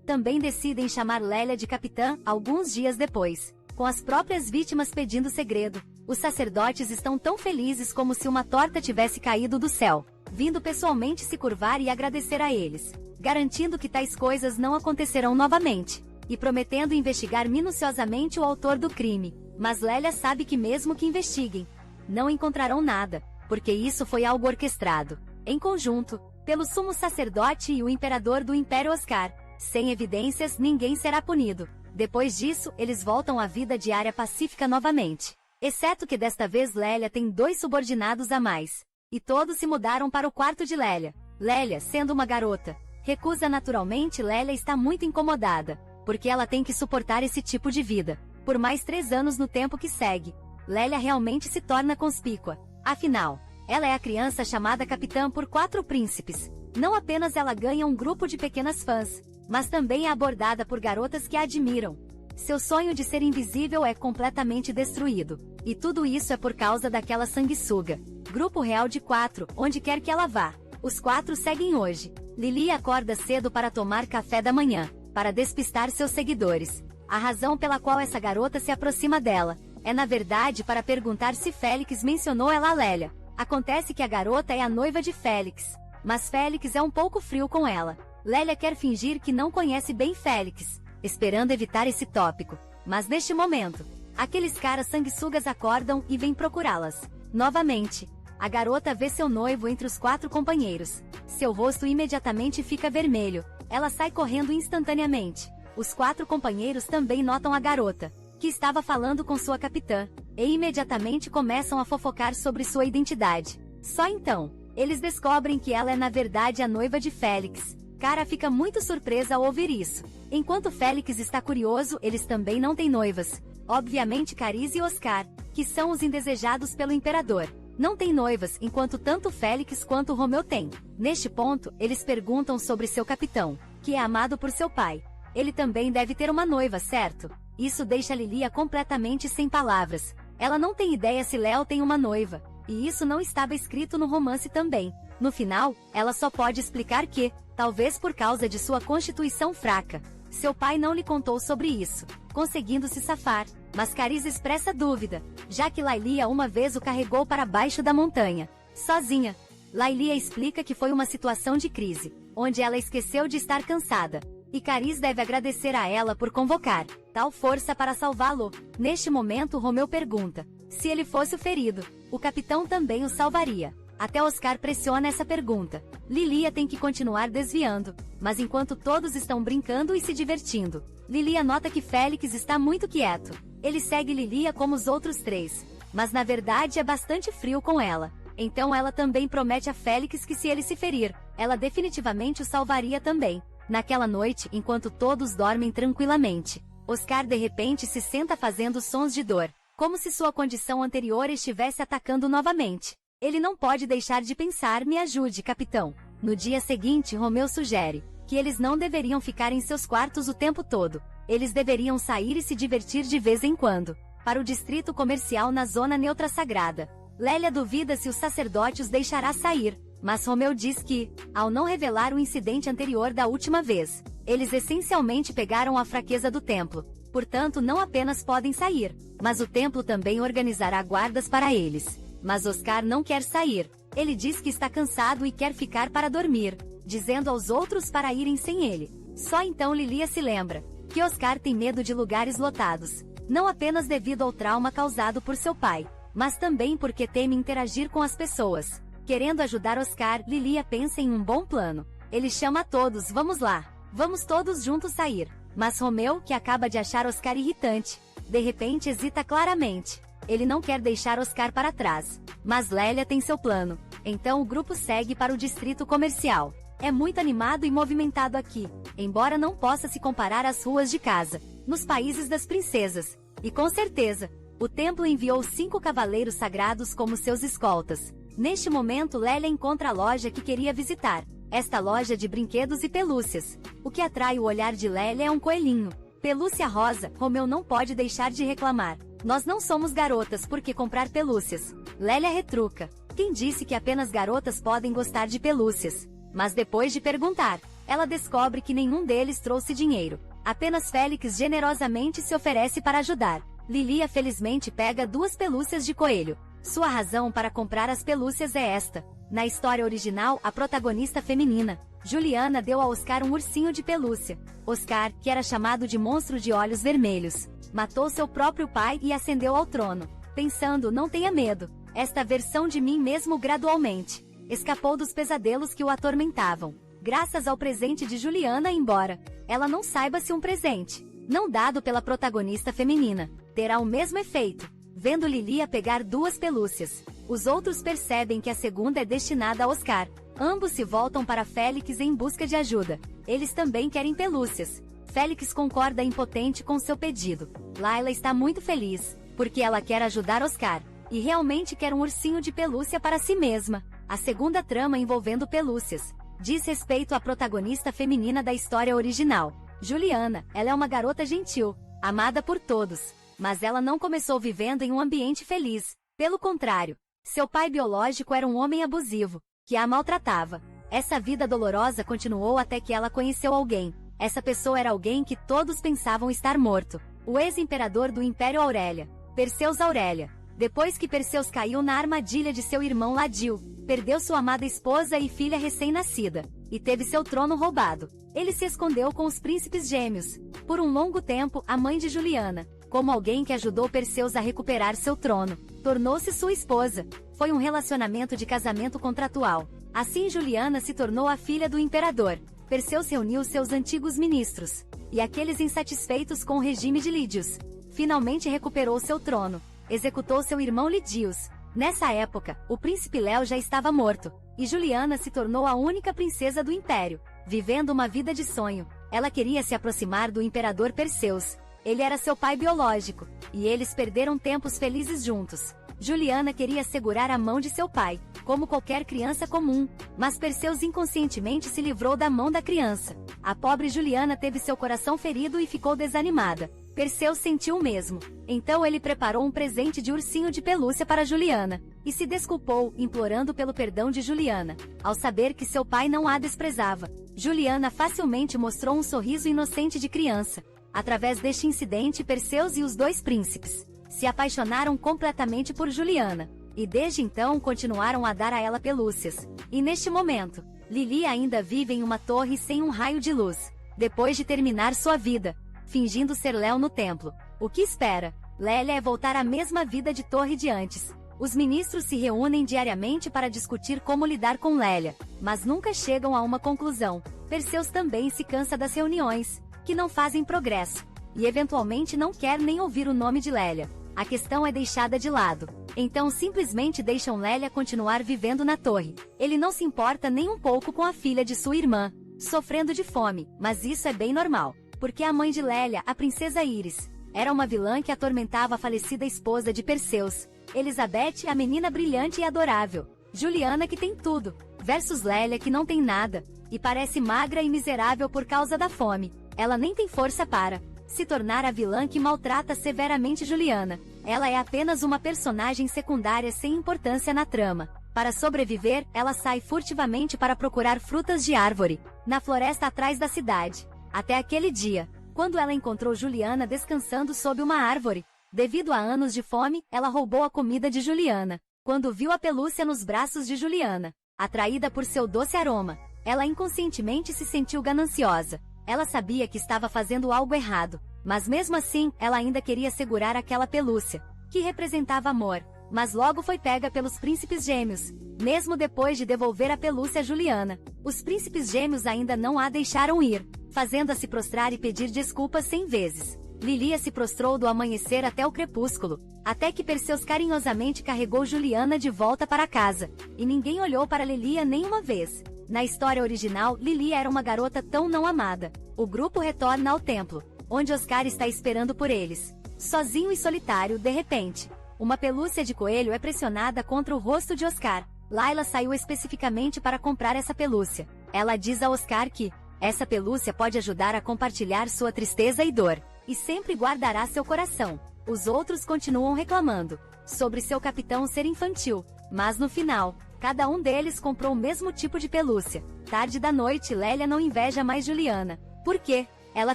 também decidem chamar Lélia de capitã. Alguns dias depois, com as próprias vítimas pedindo segredo, os sacerdotes estão tão felizes como se uma torta tivesse caído do céu, vindo pessoalmente se curvar e agradecer a eles, garantindo que tais coisas não acontecerão novamente, e prometendo investigar minuciosamente o autor do crime. Mas Lélia sabe que mesmo que investiguem, não encontrarão nada, porque isso foi algo orquestrado, em conjunto, pelo sumo sacerdote e o imperador do Império Oscar. Sem evidências, ninguém será punido. Depois disso, eles voltam à vida diária pacífica novamente. Exceto que desta vez Lélia tem 2 subordinados a mais. E todos se mudaram para o quarto de Lélia. Lélia, sendo uma garota, recusa naturalmente. Lélia está muito incomodada, porque ela tem que suportar esse tipo de vida por mais 3 anos. No tempo que segue, Lélia realmente se torna conspícua. Afinal, ela é a criança chamada capitã por 4 príncipes. Não apenas ela ganha um grupo de pequenas fãs, mas também é abordada por garotas que a admiram. Seu sonho de ser invisível é completamente destruído. E tudo isso é por causa daquela sanguessuga. Grupo real de 4, onde quer que ela vá. Os 4 seguem hoje. Lilia acorda cedo para tomar café da manhã, para despistar seus seguidores. A razão pela qual essa garota se aproxima dela é na verdade para perguntar se Félix mencionou ela a Lélia. Acontece que a garota é a noiva de Félix, mas Félix é um pouco frio com ela. Lélia quer fingir que não conhece bem Félix, esperando evitar esse tópico. Mas neste momento, aqueles caras sanguessugas acordam e vêm procurá-las. Novamente, a garota vê seu noivo entre os 4 companheiros. Seu rosto imediatamente fica vermelho. Ela sai correndo instantaneamente. Os 4 companheiros também notam a garota, que estava falando com sua capitã, e imediatamente começam a fofocar sobre sua identidade. Só então, eles descobrem que ela é na verdade a noiva de Félix. Cara fica muito surpresa ao ouvir isso. Enquanto Félix está curioso, eles também não têm noivas. Obviamente Cariz e Oscar, que são os indesejados pelo imperador, não têm noivas, enquanto tanto Félix quanto Romeu têm. Neste ponto, eles perguntam sobre seu capitão, que é amado por seu pai. Ele também deve ter uma noiva, certo? Isso deixa Lilia completamente sem palavras. Ela não tem ideia se Léo tem uma noiva, e isso não estava escrito no romance também. No final, ela só pode explicar que, talvez por causa de sua constituição fraca, seu pai não lhe contou sobre isso, conseguindo se safar. Mas Cariz expressa dúvida, já que Laylia uma vez o carregou para baixo da montanha. sozinha. Lailia explica que foi uma situação de crise, onde ela esqueceu de estar cansada. E Caris deve agradecer a ela por convocar tal força para salvá-lo. Neste momento Romeu pergunta se ele fosse o ferido, o capitão também o salvaria. Até Oscar pressiona essa pergunta. Lilia tem que continuar desviando, mas enquanto todos estão brincando e se divertindo, Lilia nota que Félix está muito quieto. Ele segue Lilia como os outros três, mas na verdade é bastante frio com ela. Então ela também promete a Félix que se ele se ferir, ela definitivamente o salvaria também. Naquela noite, enquanto todos dormem tranquilamente, Oscar de repente se senta fazendo sons de dor, como se sua condição anterior estivesse atacando novamente. Ele não pode deixar de pensar: me ajude, capitão. No dia seguinte, Romeu sugere que eles não deveriam ficar em seus quartos o tempo todo. Eles deveriam sair e se divertir de vez em quando, para o distrito comercial na zona neutra sagrada. Lélia duvida se o sacerdote os deixará sair, mas Romeu diz que, ao não revelar o incidente anterior da última vez, eles essencialmente pegaram a fraqueza do templo. Portanto, não apenas podem sair, mas o templo também organizará guardas para eles. Mas Oscar não quer sair. Ele diz que está cansado e quer ficar para dormir, dizendo aos outros para irem sem ele. Só então Lilia se lembra que Oscar tem medo de lugares lotados, não apenas devido ao trauma causado por seu pai, mas também porque teme interagir com as pessoas. Querendo ajudar Oscar, Lilia pensa em um bom plano. Ele chama a todos: vamos lá, vamos todos juntos sair. Mas Romeu, que acaba de achar Oscar irritante, de repente hesita claramente. Ele não quer deixar Oscar para trás, mas Lélia tem seu plano. Então o grupo segue para o distrito comercial. É muito animado e movimentado aqui, embora não possa se comparar às ruas de casa, nos países das princesas. E com certeza, o templo enviou 5 cavaleiros sagrados como seus escoltas. Neste momento Lélia encontra a loja que queria visitar. Esta loja de brinquedos e pelúcias. O que atrai o olhar de Lélia é um coelhinho. Pelúcia rosa. Romeu não pode deixar de reclamar. Nós não somos garotas, por que comprar pelúcias? Lélia retruca. Quem disse que apenas garotas podem gostar de pelúcias? Mas depois de perguntar, ela descobre que nenhum deles trouxe dinheiro. Apenas Félix generosamente se oferece para ajudar. Lilia felizmente pega 2 pelúcias de coelho. Sua razão para comprar as pelúcias é esta. Na história original, a protagonista feminina, Juliana, deu a Oscar um ursinho de pelúcia. Oscar, que era chamado de monstro de olhos vermelhos, matou seu próprio pai e ascendeu ao trono, pensando: não tenha medo, esta versão de mim mesmo gradualmente escapou dos pesadelos que o atormentavam, graças ao presente de Juliana, embora ela não saiba se um presente, não dado pela protagonista feminina, terá o mesmo efeito. Vendo Lilia pegar 2 pelúcias, os outros percebem que a segunda é destinada a Oscar. Ambos se voltam para Félix em busca de ajuda. Eles também querem pelúcias. Félix concorda impotente com seu pedido. Layla está muito feliz, porque ela quer ajudar Oscar, e realmente quer um ursinho de pelúcia para si mesma. A segunda trama envolvendo pelúcias diz respeito à protagonista feminina da história original, Juliana. Ela é uma garota gentil, amada por todos, mas ela não começou vivendo em um ambiente feliz. Pelo contrário, seu pai biológico era um homem abusivo, que a maltratava. Essa vida dolorosa continuou até que ela conheceu alguém. Essa pessoa era alguém que todos pensavam estar morto. O ex-imperador do Império Aurélia, Perseus Aurélia. Depois que Perseus caiu na armadilha de seu irmão Ladil, perdeu sua amada esposa e filha recém-nascida, e teve seu trono roubado. Ele se escondeu com os príncipes gêmeos. Por um longo tempo, a mãe de Juliana, como alguém que ajudou Perseus a recuperar seu trono, tornou-se sua esposa. Foi um relacionamento de casamento contratual. Assim Juliana se tornou a filha do imperador. Perseus reuniu seus antigos ministros, e aqueles insatisfeitos com o regime de Lídios. Finalmente recuperou seu trono. Executou seu irmão Lidios. Nessa época, o príncipe Léo já estava morto, e Juliana se tornou a única princesa do império, vivendo uma vida de sonho. Ela queria se aproximar do imperador Perseus. Ele era seu pai biológico, e eles perderam tempos felizes juntos. Juliana queria segurar a mão de seu pai, como qualquer criança comum, mas Perseus inconscientemente se livrou da mão da criança. A pobre Juliana teve seu coração ferido e ficou desanimada. Perseus sentiu o mesmo. Então ele preparou um presente de ursinho de pelúcia para Juliana, e se desculpou, implorando pelo perdão de Juliana. Ao saber que seu pai não a desprezava, Juliana facilmente mostrou um sorriso inocente de criança. Através deste incidente, Perseus e os 2 príncipes se apaixonaram completamente por Juliana. e desde então continuaram a dar a ela pelúcias. E neste momento, Lily ainda vive em uma torre sem um raio de luz, depois de terminar sua vida, fingindo ser Léo no templo. O que espera? Lélia é voltar à mesma vida de torre de antes. Os ministros se reúnem diariamente para discutir como lidar com Lélia, mas nunca chegam a uma conclusão. Perseus também se cansa das reuniões, que não fazem progresso, e eventualmente não quer nem ouvir o nome de Lélia. A questão é deixada de lado. Então simplesmente deixam Lélia continuar vivendo na torre. Ele não se importa nem um pouco com a filha de sua irmã, sofrendo de fome, mas isso é bem normal, porque a mãe de Lélia, a princesa Íris, era uma vilã que atormentava a falecida esposa de Perseus, Elizabeth, a menina brilhante e adorável. Juliana, que tem tudo, versus Lélia, que não tem nada, e parece magra e miserável por causa da fome. Ela nem tem força para se tornar a vilã que maltrata severamente Juliana. Ela é apenas uma personagem secundária sem importância na trama. Para sobreviver, ela sai furtivamente para procurar frutas de árvore, na floresta atrás da cidade. Até aquele dia, quando ela encontrou Juliana descansando sob uma árvore. Devido a anos de fome, ela roubou a comida de Juliana. Quando viu a pelúcia nos braços de Juliana, atraída por seu doce aroma, ela inconscientemente se sentiu gananciosa. Ela sabia que estava fazendo algo errado, mas mesmo assim, ela ainda queria segurar aquela pelúcia, que representava amor. Mas logo foi pega pelos príncipes gêmeos, mesmo depois de devolver a pelúcia a Juliana. Os príncipes gêmeos ainda não a deixaram ir, fazendo-a se prostrar e pedir desculpas 100 vezes. Lilia se prostrou do amanhecer até o crepúsculo, até que Perseus carinhosamente carregou Juliana de volta para casa, e ninguém olhou para Lilia nenhuma vez. Na história original, Lilia era uma garota tão não amada. O grupo retorna ao templo, onde Oscar está esperando por eles. Sozinho e solitário, de repente, uma pelúcia de coelho é pressionada contra o rosto de Oscar. Layla saiu especificamente para comprar essa pelúcia. Ela diz a Oscar que essa pelúcia pode ajudar a compartilhar sua tristeza e dor, e sempre guardará seu coração. Os outros continuam reclamando sobre seu capitão ser infantil, mas no final, cada um deles comprou o mesmo tipo de pelúcia. Tarde da noite, Lélia não inveja mais Juliana. Por quê? Ela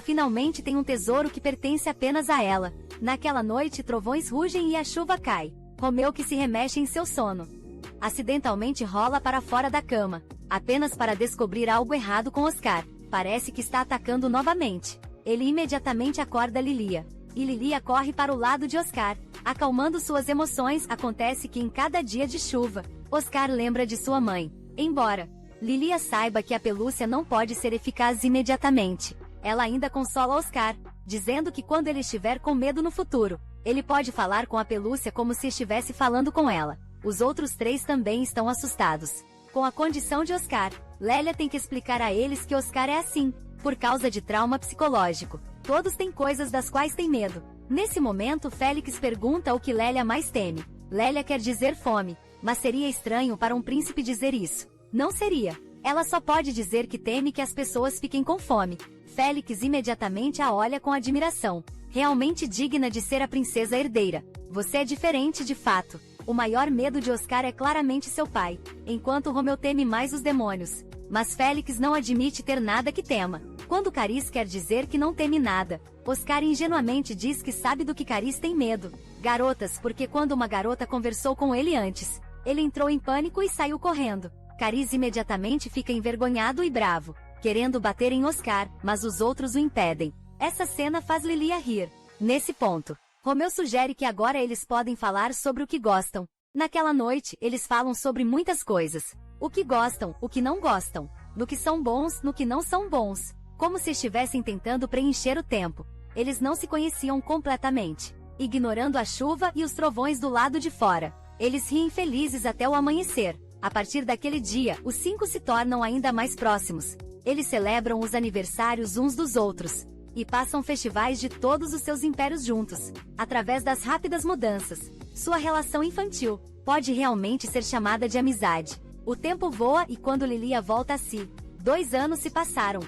finalmente tem um tesouro que pertence apenas a ela. Naquela noite, trovões rugem e a chuva cai. Romeu, que se remexe em seu sono, acidentalmente rola para fora da cama, apenas para descobrir algo errado com Oscar. Parece que está atacando novamente. Ele imediatamente acorda Lilia, e Lilia corre para o lado de Oscar, acalmando suas emoções. Acontece que em cada dia de chuva, Oscar lembra de sua mãe. Embora Lilia saiba que a pelúcia não pode ser eficaz imediatamente, ela ainda consola Oscar, dizendo que quando ele estiver com medo no futuro, ele pode falar com a pelúcia como se estivesse falando com ela. Os outros 3 também estão assustados com a condição de Oscar. Lélia tem que explicar a eles que Oscar é assim, por causa de trauma psicológico. Todos têm coisas das quais têm medo. Nesse momento, Félix pergunta o que Lélia mais teme. Lélia quer dizer fome, mas seria estranho para um príncipe dizer isso. Não seria. Ela só pode dizer que teme que as pessoas fiquem com fome. Félix imediatamente a olha com admiração. Realmente digna de ser a princesa herdeira. Você é diferente de fato. O maior medo de Oscar é claramente seu pai, enquanto Romeu teme mais os demônios. Mas Félix não admite ter nada que tema. Quando Caris quer dizer que não teme nada, Oscar ingenuamente diz que sabe do que Caris tem medo. Garotas, porque quando uma garota conversou com ele antes, ele entrou em pânico e saiu correndo. Caris imediatamente fica envergonhado e bravo, querendo bater em Oscar, mas os outros o impedem. Essa cena faz Lilia rir. Nesse ponto, Romeu sugere que agora eles podem falar sobre o que gostam. Naquela noite, eles falam sobre muitas coisas. O que gostam, o que não gostam, no que são bons, no que não são bons. Como se estivessem tentando preencher o tempo. Eles não se conheciam completamente, ignorando a chuva e os trovões do lado de fora. Eles riem felizes até o amanhecer. A partir daquele dia, os 5 se tornam ainda mais próximos. Eles celebram os aniversários uns dos outros, e passam festivais de todos os seus impérios juntos. Através das rápidas mudanças, sua relação infantil pode realmente ser chamada de amizade. O tempo voa e quando Lilia volta a si, 2 anos se passaram.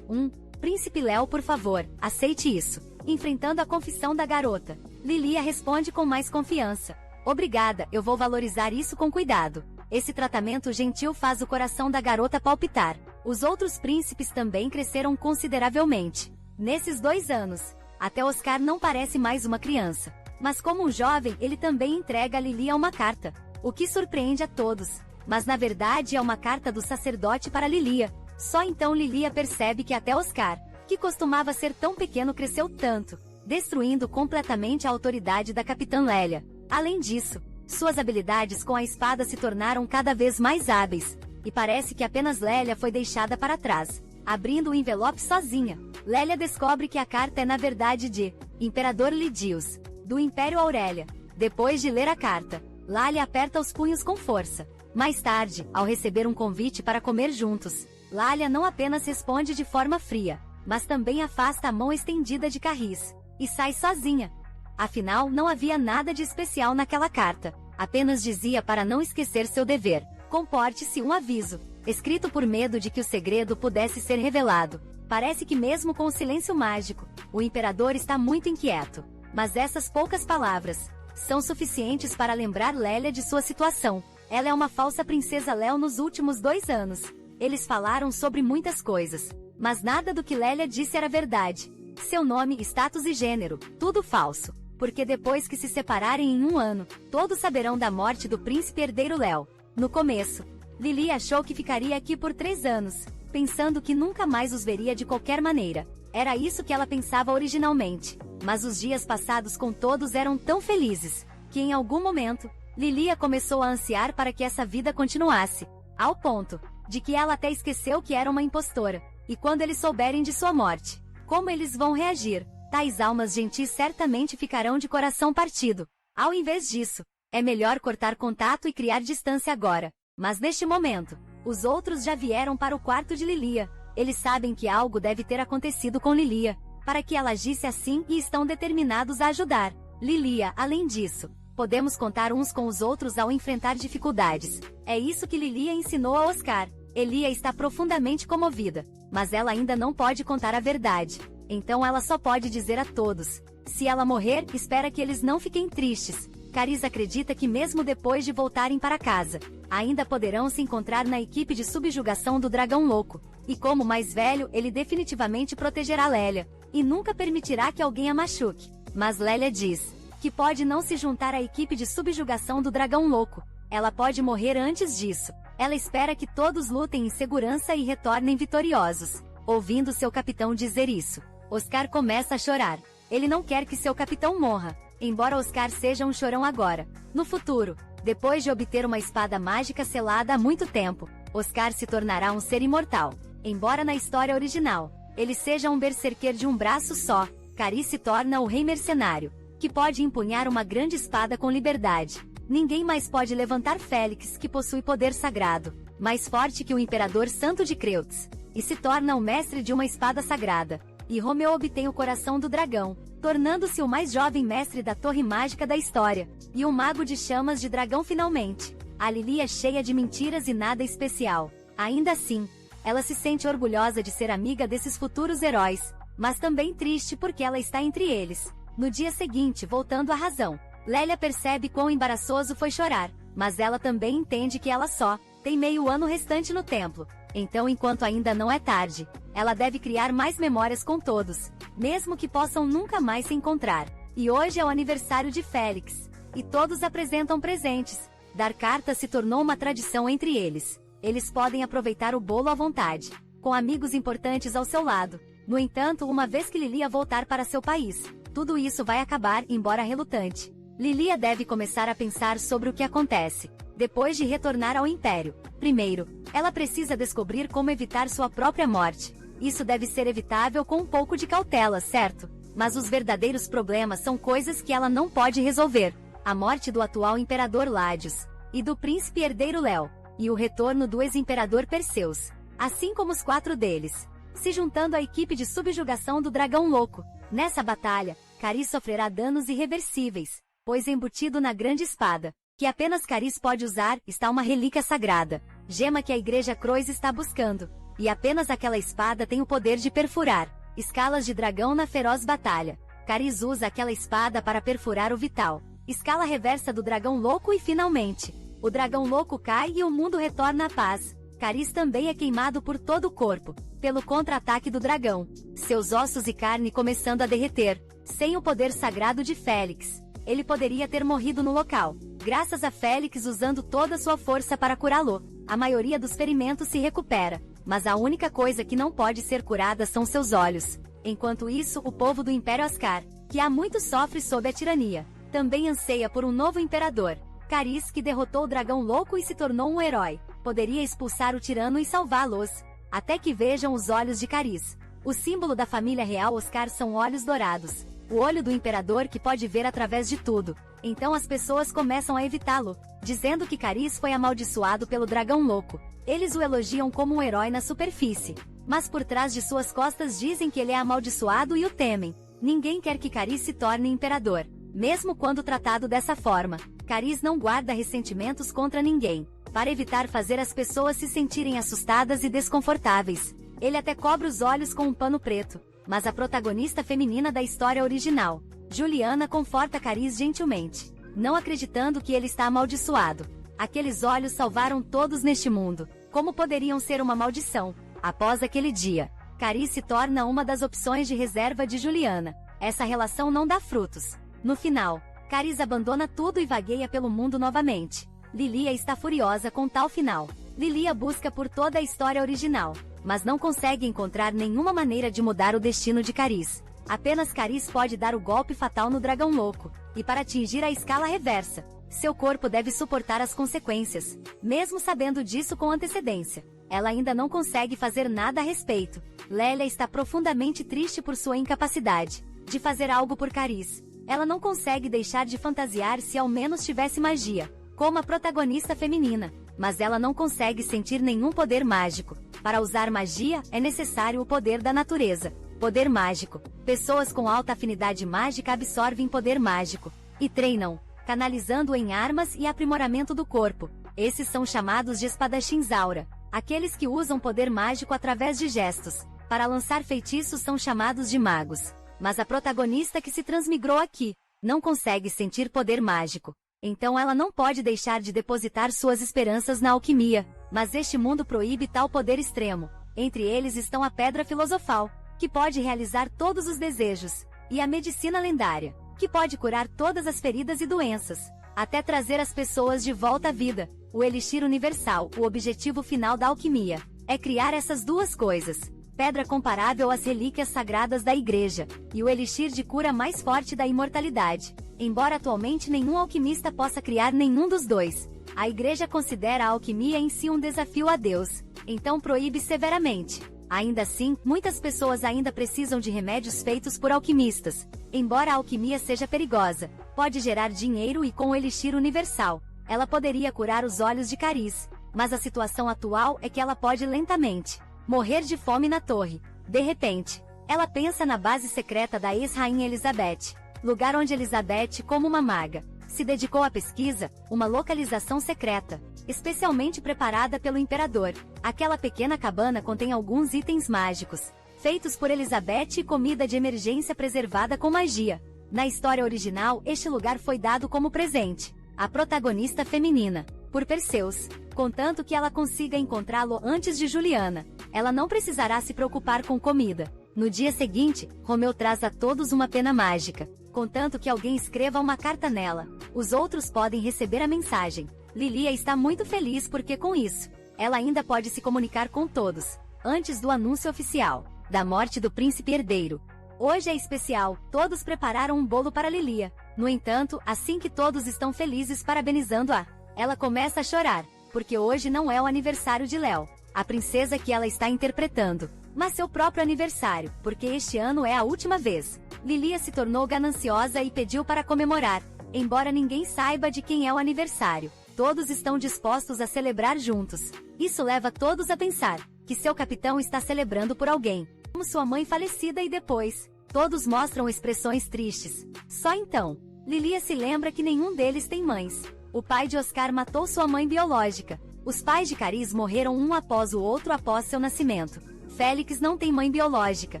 Príncipe Léo, por favor, aceite isso. Enfrentando a confissão da garota, Lilia responde com mais confiança. Obrigada, eu vou valorizar isso com cuidado. Esse tratamento gentil faz o coração da garota palpitar. Os outros príncipes também cresceram consideravelmente nesses 2 anos. Até Oscar não parece mais uma criança. Mas como um jovem, ele também entrega a Lilia uma carta. o que surpreende a todos. Mas na verdade é uma carta do sacerdote para Lilia. Só então Lilia percebe que até Oscar, que costumava ser tão pequeno, cresceu tanto, destruindo completamente a autoridade da Capitã Lélia. Além disso, suas habilidades com a espada se tornaram cada vez mais hábeis, e parece que apenas Lélia foi deixada para trás. Abrindo o envelope sozinha, Lélia descobre que a carta é na verdade de Imperador Lidius, do Império Aurélia. Depois de ler a carta, Lélia aperta os punhos com força. Mais tarde, ao receber um convite para comer juntos, Lélia não apenas responde de forma fria, mas também afasta a mão estendida de Carris, e sai sozinha. Afinal, não havia nada de especial naquela carta, apenas dizia para não esquecer seu dever. Comporte-se, um aviso, escrito por medo de que o segredo pudesse ser revelado. Parece que mesmo com o silêncio mágico, o imperador está muito inquieto. Mas essas poucas palavras são suficientes para lembrar Lélia de sua situação. Ela é uma falsa princesa Léo nos últimos 2 anos. Eles falaram sobre muitas coisas, mas nada do que Lélia disse era verdade. Seu nome, status e gênero, tudo falso. Porque depois que se separarem em 1 ano, todos saberão da morte do príncipe herdeiro Léo. No começo, Lili achou que ficaria aqui por 3 anos, pensando que nunca mais os veria de qualquer maneira. Era isso que ela pensava originalmente. Mas os dias passados com todos eram tão felizes, que em algum momento, Lilia começou a ansiar para que essa vida continuasse, ao ponto de que ela até esqueceu que era uma impostora. E quando eles souberem de sua morte, como eles vão reagir? Tais almas gentis certamente ficarão de coração partido. Ao invés disso, é melhor cortar contato e criar distância agora. Mas neste momento, os outros já vieram para o quarto de Lilia. Eles sabem que algo deve ter acontecido com Lilia, para que ela agisse assim, e estão determinados a ajudar Lilia. Além disso, podemos contar uns com os outros ao enfrentar dificuldades. É isso que Lilia ensinou a Oscar. Elia está profundamente comovida, mas ela ainda não pode contar a verdade. Então ela só pode dizer a todos: se ela morrer, espera que eles não fiquem tristes. Carissa acredita que mesmo depois de voltarem para casa, ainda poderão se encontrar na equipe de subjugação do Dragão Louco. E como mais velho, ele definitivamente protegerá Lélia, e nunca permitirá que alguém a machuque. Mas Lélia diz que pode não se juntar à equipe de subjugação do Dragão Louco. Ela pode morrer antes disso. Ela espera que todos lutem em segurança e retornem vitoriosos. Ouvindo seu capitão dizer isso, Oscar começa a chorar. Ele não quer que seu capitão morra, embora Oscar seja um chorão agora. No futuro, depois de obter uma espada mágica selada há muito tempo, Oscar se tornará um ser imortal. Embora na história original, ele seja um berserker de um braço só, Carissa se torna o rei mercenário, que pode empunhar uma grande espada com liberdade. Ninguém mais pode levantar Félix, que possui poder sagrado, mais forte que o Imperador Santo de Creutz, e se torna o mestre de uma espada sagrada. E Romeu obtém o coração do dragão, tornando-se o mais jovem mestre da torre mágica da história, e um mago de chamas de dragão finalmente. A Lili é cheia de mentiras e nada especial. Ainda assim, ela se sente orgulhosa de ser amiga desses futuros heróis, mas também triste porque ela está entre eles. No dia seguinte, voltando à razão, Lélia percebe quão embaraçoso foi chorar, mas ela também entende que ela só tem meio ano restante no templo. Então, enquanto ainda não é tarde, ela deve criar mais memórias com todos, mesmo que possam nunca mais se encontrar. E hoje é o aniversário de Félix, e todos apresentam presentes. Dar cartas se tornou uma tradição entre eles. Eles podem aproveitar o bolo à vontade, com amigos importantes ao seu lado. No entanto, uma vez que Lilia voltar para seu país, tudo isso vai acabar, embora relutante. Lilia deve começar a pensar sobre o que acontece depois de retornar ao Império. Primeiro, ela precisa descobrir como evitar sua própria morte. Isso deve ser evitável com um pouco de cautela, certo? Mas os verdadeiros problemas são coisas que ela não pode resolver. A morte do atual Imperador Ladius, e do príncipe herdeiro Léo, e o retorno do ex-imperador Perseus, assim como os 4 deles, se juntando à equipe de subjugação do Dragão Louco. Nessa batalha, Carissa sofrerá danos irreversíveis, pois embutido na grande espada, que apenas Carissa pode usar, está uma relíquia sagrada, gema que a Igreja Croix está buscando, e apenas aquela espada tem o poder de perfurar escalas de dragão na feroz batalha. Carissa usa aquela espada para perfurar o vital, escala reversa do Dragão Louco e finalmente, o Dragão Louco cai e o mundo retorna à paz. Carissa também é queimado por todo o corpo, pelo contra-ataque do dragão, seus ossos e carne começando a derreter. Sem o poder sagrado de Félix, ele poderia ter morrido no local. Graças a Félix usando toda sua força para curá-lo, a maioria dos ferimentos se recupera, mas a única coisa que não pode ser curada são seus olhos. Enquanto isso, o povo do Império Ascar, que há muito sofre sob a tirania, também anseia por um novo imperador. Cariz, que derrotou o dragão louco e se tornou um herói, poderia expulsar o tirano e salvá-los. Até que vejam os olhos de Cariz. O símbolo da família real Oscar são olhos dourados. O olho do imperador que pode ver através de tudo. Então as pessoas começam a evitá-lo, dizendo que Cariz foi amaldiçoado pelo dragão louco. Eles o elogiam como um herói na superfície, mas por trás de suas costas dizem que ele é amaldiçoado e o temem. Ninguém quer que Cariz se torne imperador, mesmo quando tratado dessa forma. Cariz não guarda ressentimentos contra ninguém, para evitar fazer as pessoas se sentirem assustadas e desconfortáveis. Ele até cobre os olhos com um pano preto, mas a protagonista feminina da história original, Juliana, conforta Cariz gentilmente, não acreditando que ele está amaldiçoado. Aqueles olhos salvaram todos neste mundo. Como poderiam ser uma maldição? Após aquele dia, Cariz se torna uma das opções de reserva de Juliana. Essa relação não dá frutos. No final, Cariz abandona tudo e vagueia pelo mundo novamente. Lilia está furiosa com tal final. Lilia busca por toda a história original, mas não consegue encontrar nenhuma maneira de mudar o destino de Cariz. Apenas Cariz pode dar o golpe fatal no dragão louco, e para atingir a escala reversa, seu corpo deve suportar as consequências. Mesmo sabendo disso com antecedência, ela ainda não consegue fazer nada a respeito. Lélia está profundamente triste por sua incapacidade de fazer algo por Cariz. Ela não consegue deixar de fantasiar se ao menos tivesse magia, como a protagonista feminina, mas ela não consegue sentir nenhum poder mágico. Para usar magia, é necessário o poder da natureza. Poder mágico. Pessoas com alta afinidade mágica absorvem poder mágico e treinam, canalizando-o em armas e aprimoramento do corpo. Esses são chamados de espadachins aura. Aqueles que usam poder mágico através de gestos para lançar feitiços são chamados de magos. Mas a protagonista que se transmigrou aqui não consegue sentir poder mágico. Então ela não pode deixar de depositar suas esperanças na alquimia. Mas este mundo proíbe tal poder extremo. Entre eles estão a pedra filosofal, que pode realizar todos os desejos, e a medicina lendária, que pode curar todas as feridas e doenças, até trazer as pessoas de volta à vida. O elixir universal, o objetivo final da alquimia, é criar essas duas coisas. Pedra comparável às relíquias sagradas da igreja, e o elixir de cura mais forte da imortalidade. Embora atualmente nenhum alquimista possa criar nenhum dos dois, a igreja considera a alquimia em si um desafio a Deus, então proíbe severamente. Ainda assim, muitas pessoas ainda precisam de remédios feitos por alquimistas. Embora a alquimia seja perigosa, pode gerar dinheiro e com o elixir universal, ela poderia curar os olhos de Cariz, mas a situação atual é que ela pode lentamente morrer de fome na torre. De repente, ela pensa na base secreta da ex-rainha Elizabeth, lugar onde Elizabeth, como uma maga, se dedicou à pesquisa, uma localização secreta, especialmente preparada pelo imperador. Aquela pequena cabana contém alguns itens mágicos, feitos por Elizabeth e comida de emergência preservada com magia. Na história original, este lugar foi dado como presente à protagonista feminina, por Perseus, contanto que ela consiga encontrá-lo antes de Juliana. Ela não precisará se preocupar com comida. No dia seguinte, Romeu traz a todos uma pena mágica, contanto que alguém escreva uma carta nela. Os outros podem receber a mensagem. Lilia está muito feliz porque com isso, ela ainda pode se comunicar com todos, antes do anúncio oficial da morte do príncipe herdeiro. Hoje é especial, todos prepararam um bolo para Lilia. No entanto, assim que todos estão felizes parabenizando-a, ela começa a chorar, porque hoje não é o aniversário de Léo, a princesa que ela está interpretando, mas seu próprio aniversário, porque este ano é a última vez. Lilia se tornou gananciosa e pediu para comemorar, embora ninguém saiba de quem é o aniversário. Todos estão dispostos a celebrar juntos. Isso leva todos a pensar que seu capitão está celebrando por alguém, como sua mãe falecida, e depois, todos mostram expressões tristes. Só então, Lilia se lembra que nenhum deles tem mães. O pai de Oscar matou sua mãe biológica. Os pais de Cariz morreram um após o outro após seu nascimento. Félix não tem mãe biológica,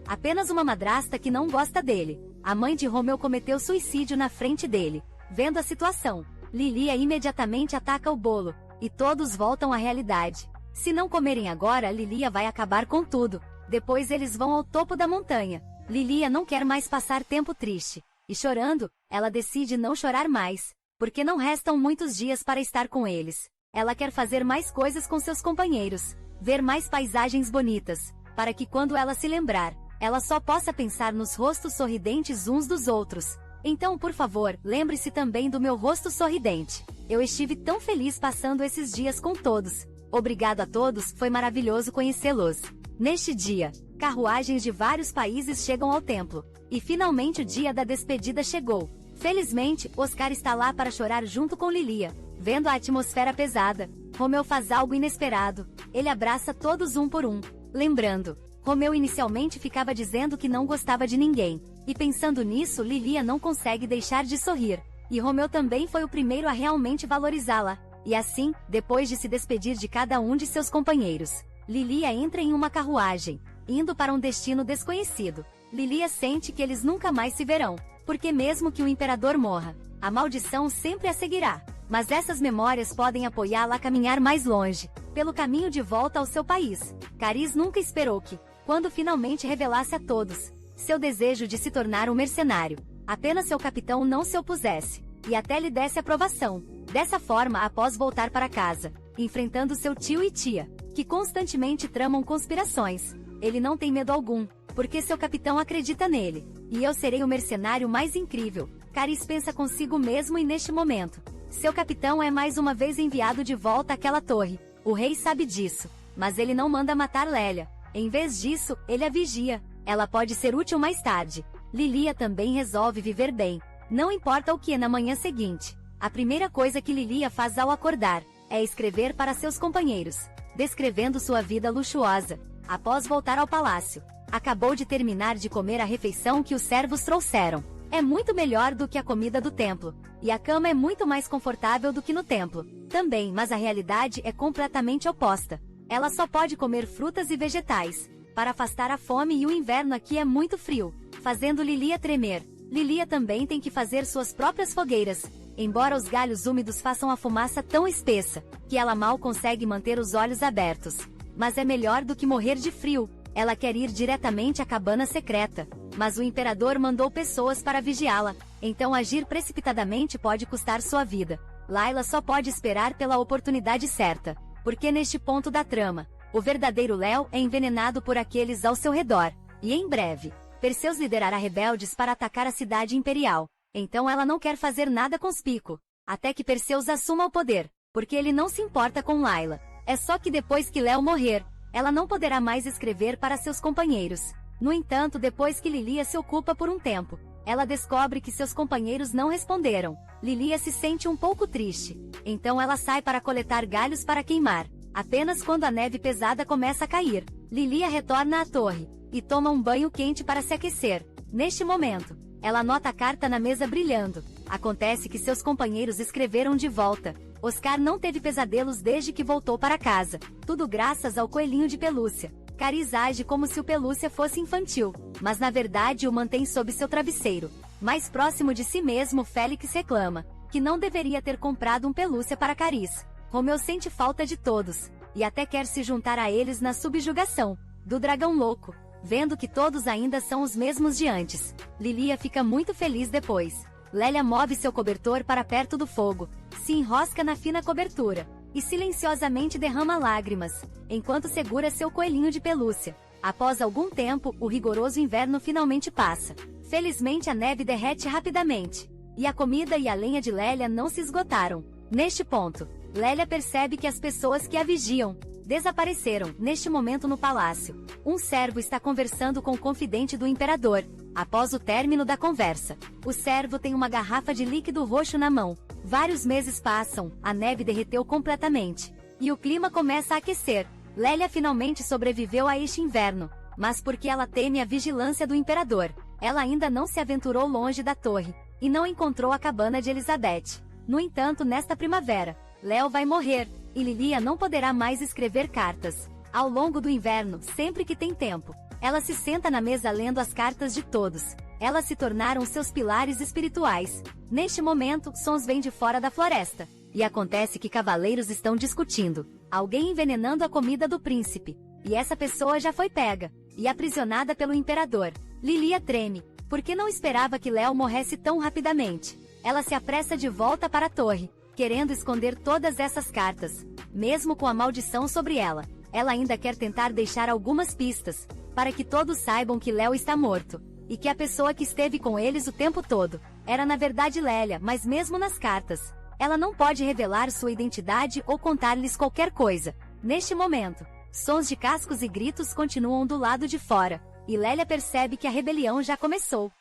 apenas uma madrasta que não gosta dele. A mãe de Romeu cometeu suicídio na frente dele. Vendo a situação, Lilia imediatamente ataca o bolo, e todos voltam à realidade. Se não comerem agora, Lilia vai acabar com tudo. Depois eles vão ao topo da montanha. Lilia não quer mais passar tempo triste, e chorando, ela decide não chorar mais. porque não restam muitos dias para estar com eles. Ela quer fazer mais coisas com seus companheiros, ver mais paisagens bonitas, para que quando ela se lembrar, ela só possa pensar nos rostos sorridentes uns dos outros. Então, por favor, lembre-se também do meu rosto sorridente. Eu estive tão feliz passando esses dias com todos. Obrigado a todos, foi maravilhoso conhecê-los. Neste dia, carruagens de vários países chegam ao templo. E finalmente o dia da despedida chegou. Felizmente, Oscar está lá para chorar junto com Lilia. Vendo a atmosfera pesada, Romeu faz algo inesperado. Ele abraça todos um por um. Lembrando, Romeu inicialmente ficava dizendo que não gostava de ninguém. E pensando nisso, Lilia não consegue deixar de sorrir. E Romeu também foi o primeiro a realmente valorizá-la. E assim, depois de se despedir de cada um de seus companheiros, Lilia entra em uma carruagem, indo para um destino desconhecido. Lilia sente que eles nunca mais se verão, porque mesmo que o imperador morra, a maldição sempre a seguirá. Mas essas memórias podem apoiá-la a caminhar mais longe, pelo caminho de volta ao seu país. Cariz nunca esperou que, quando finalmente revelasse a todos seu desejo de se tornar um mercenário, apenas seu capitão não se opusesse, e até lhe desse aprovação. Dessa forma, após voltar para casa, enfrentando seu tio e tia, que constantemente tramam conspirações, ele não tem medo algum, porque seu capitão acredita nele. E eu serei o mercenário mais incrível. Cariz pensa consigo mesmo e neste momento, seu capitão é mais uma vez enviado de volta àquela torre. O rei sabe disso, mas ele não manda matar Lélia. Em vez disso, ele a vigia. Ela pode ser útil mais tarde. Lilia também resolve viver bem. Não importa o que é na manhã seguinte. A primeira coisa que Lilia faz ao acordar é escrever para seus companheiros, descrevendo sua vida luxuosa. Após voltar ao palácio, acabou de terminar de comer a refeição que os servos trouxeram. É muito melhor do que a comida do templo, e a cama é muito mais confortável do que no templo. Também, mas a realidade é completamente oposta. Ela só pode comer frutas e vegetais, para afastar a fome, e o inverno aqui é muito frio, fazendo Lilia tremer. Lilia também tem que fazer suas próprias fogueiras, embora os galhos úmidos façam a fumaça tão espessa, que ela mal consegue manter os olhos abertos. Mas é melhor do que morrer de frio. Ela quer ir diretamente à cabana secreta, mas o imperador mandou pessoas para vigiá-la, então agir precipitadamente pode custar sua vida. Layla só pode esperar pela oportunidade certa, porque neste ponto da trama, o verdadeiro Léo é envenenado por aqueles ao seu redor, e em breve, Perseus liderará rebeldes para atacar a cidade imperial. Então ela não quer fazer nada conspícuo, até que Perseus assuma o poder, porque ele não se importa com Layla. É só que depois que Léo morrer, ela não poderá mais escrever para seus companheiros. No entanto, depois que Lilia se ocupa por um tempo, ela descobre que seus companheiros não responderam. Lilia se sente um pouco triste. Então ela sai para coletar galhos para queimar. Apenas quando a neve pesada começa a cair, Lilia retorna à torre e toma um banho quente para se aquecer. Neste momento, ela nota a carta na mesa brilhando. Acontece que seus companheiros escreveram de volta. Oscar não teve pesadelos desde que voltou para casa, tudo graças ao coelhinho de pelúcia. Cariz age como se o pelúcia fosse infantil, mas na verdade o mantém sob seu travesseiro. Mais próximo de si mesmo, Félix reclama que não deveria ter comprado um pelúcia para Cariz. Romeu sente falta de todos, e até quer se juntar a eles na subjugação do dragão louco, vendo que todos ainda são os mesmos de antes. Lilia fica muito feliz depois. Lélia move seu cobertor para perto do fogo, se enrosca na fina cobertura, e silenciosamente derrama lágrimas, enquanto segura seu coelhinho de pelúcia. Após algum tempo, o rigoroso inverno finalmente passa. Felizmente a neve derrete rapidamente, e a comida e a lenha de Lélia não se esgotaram. Neste ponto, Lélia percebe que as pessoas que a vigiam desapareceram. Neste momento no palácio, um servo está conversando com o confidente do imperador. Após o término da conversa, o servo tem uma garrafa de líquido roxo na mão. Vários meses passam, a neve derreteu completamente, e o clima começa a aquecer. Lélia finalmente sobreviveu a este inverno, mas porque ela teme a vigilância do imperador, ela ainda não se aventurou longe da torre, e não encontrou a cabana de Elizabeth. No entanto, nesta primavera, Léo vai morrer, e Lilia não poderá mais escrever cartas. Ao longo do inverno, sempre que tem tempo, ela se senta na mesa lendo as cartas de todos. Elas se tornaram seus pilares espirituais. Neste momento, sons vêm de fora da floresta, e acontece que cavaleiros estão discutindo, alguém envenenando a comida do príncipe, e essa pessoa já foi pega e aprisionada pelo imperador. Lilia treme, porque não esperava que Léo morresse tão rapidamente. Ela se apressa de volta para a torre, querendo esconder todas essas cartas. Mesmo com a maldição sobre ela, ela ainda quer tentar deixar algumas pistas, para que todos saibam que Léo está morto, e que a pessoa que esteve com eles o tempo todo era na verdade Lélia, mas mesmo nas cartas, ela não pode revelar sua identidade ou contar-lhes qualquer coisa. Neste momento, sons de cascos e gritos continuam do lado de fora, e Lélia percebe que a rebelião já começou.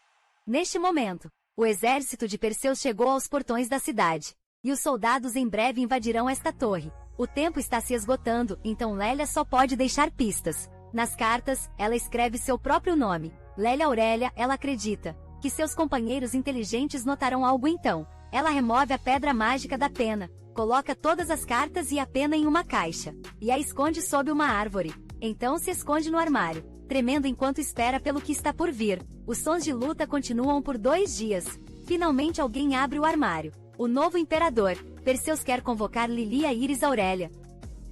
Neste momento, o exército de Perseus chegou aos portões da cidade, e os soldados em breve invadirão esta torre. O tempo está se esgotando, então Lélia só pode deixar pistas. Nas cartas, ela escreve seu próprio nome, Lélia Aurélia. Ela acredita que seus companheiros inteligentes notarão algo então. Ela remove a pedra mágica da pena, coloca todas as cartas e a pena em uma caixa, e a esconde sob uma árvore. Então se esconde no armário, tremendo enquanto espera pelo que está por vir. Os sons de luta continuam por 2 dias. Finalmente alguém abre o armário. O novo imperador, Perseus, quer convocar Lilia Íris Aurélia.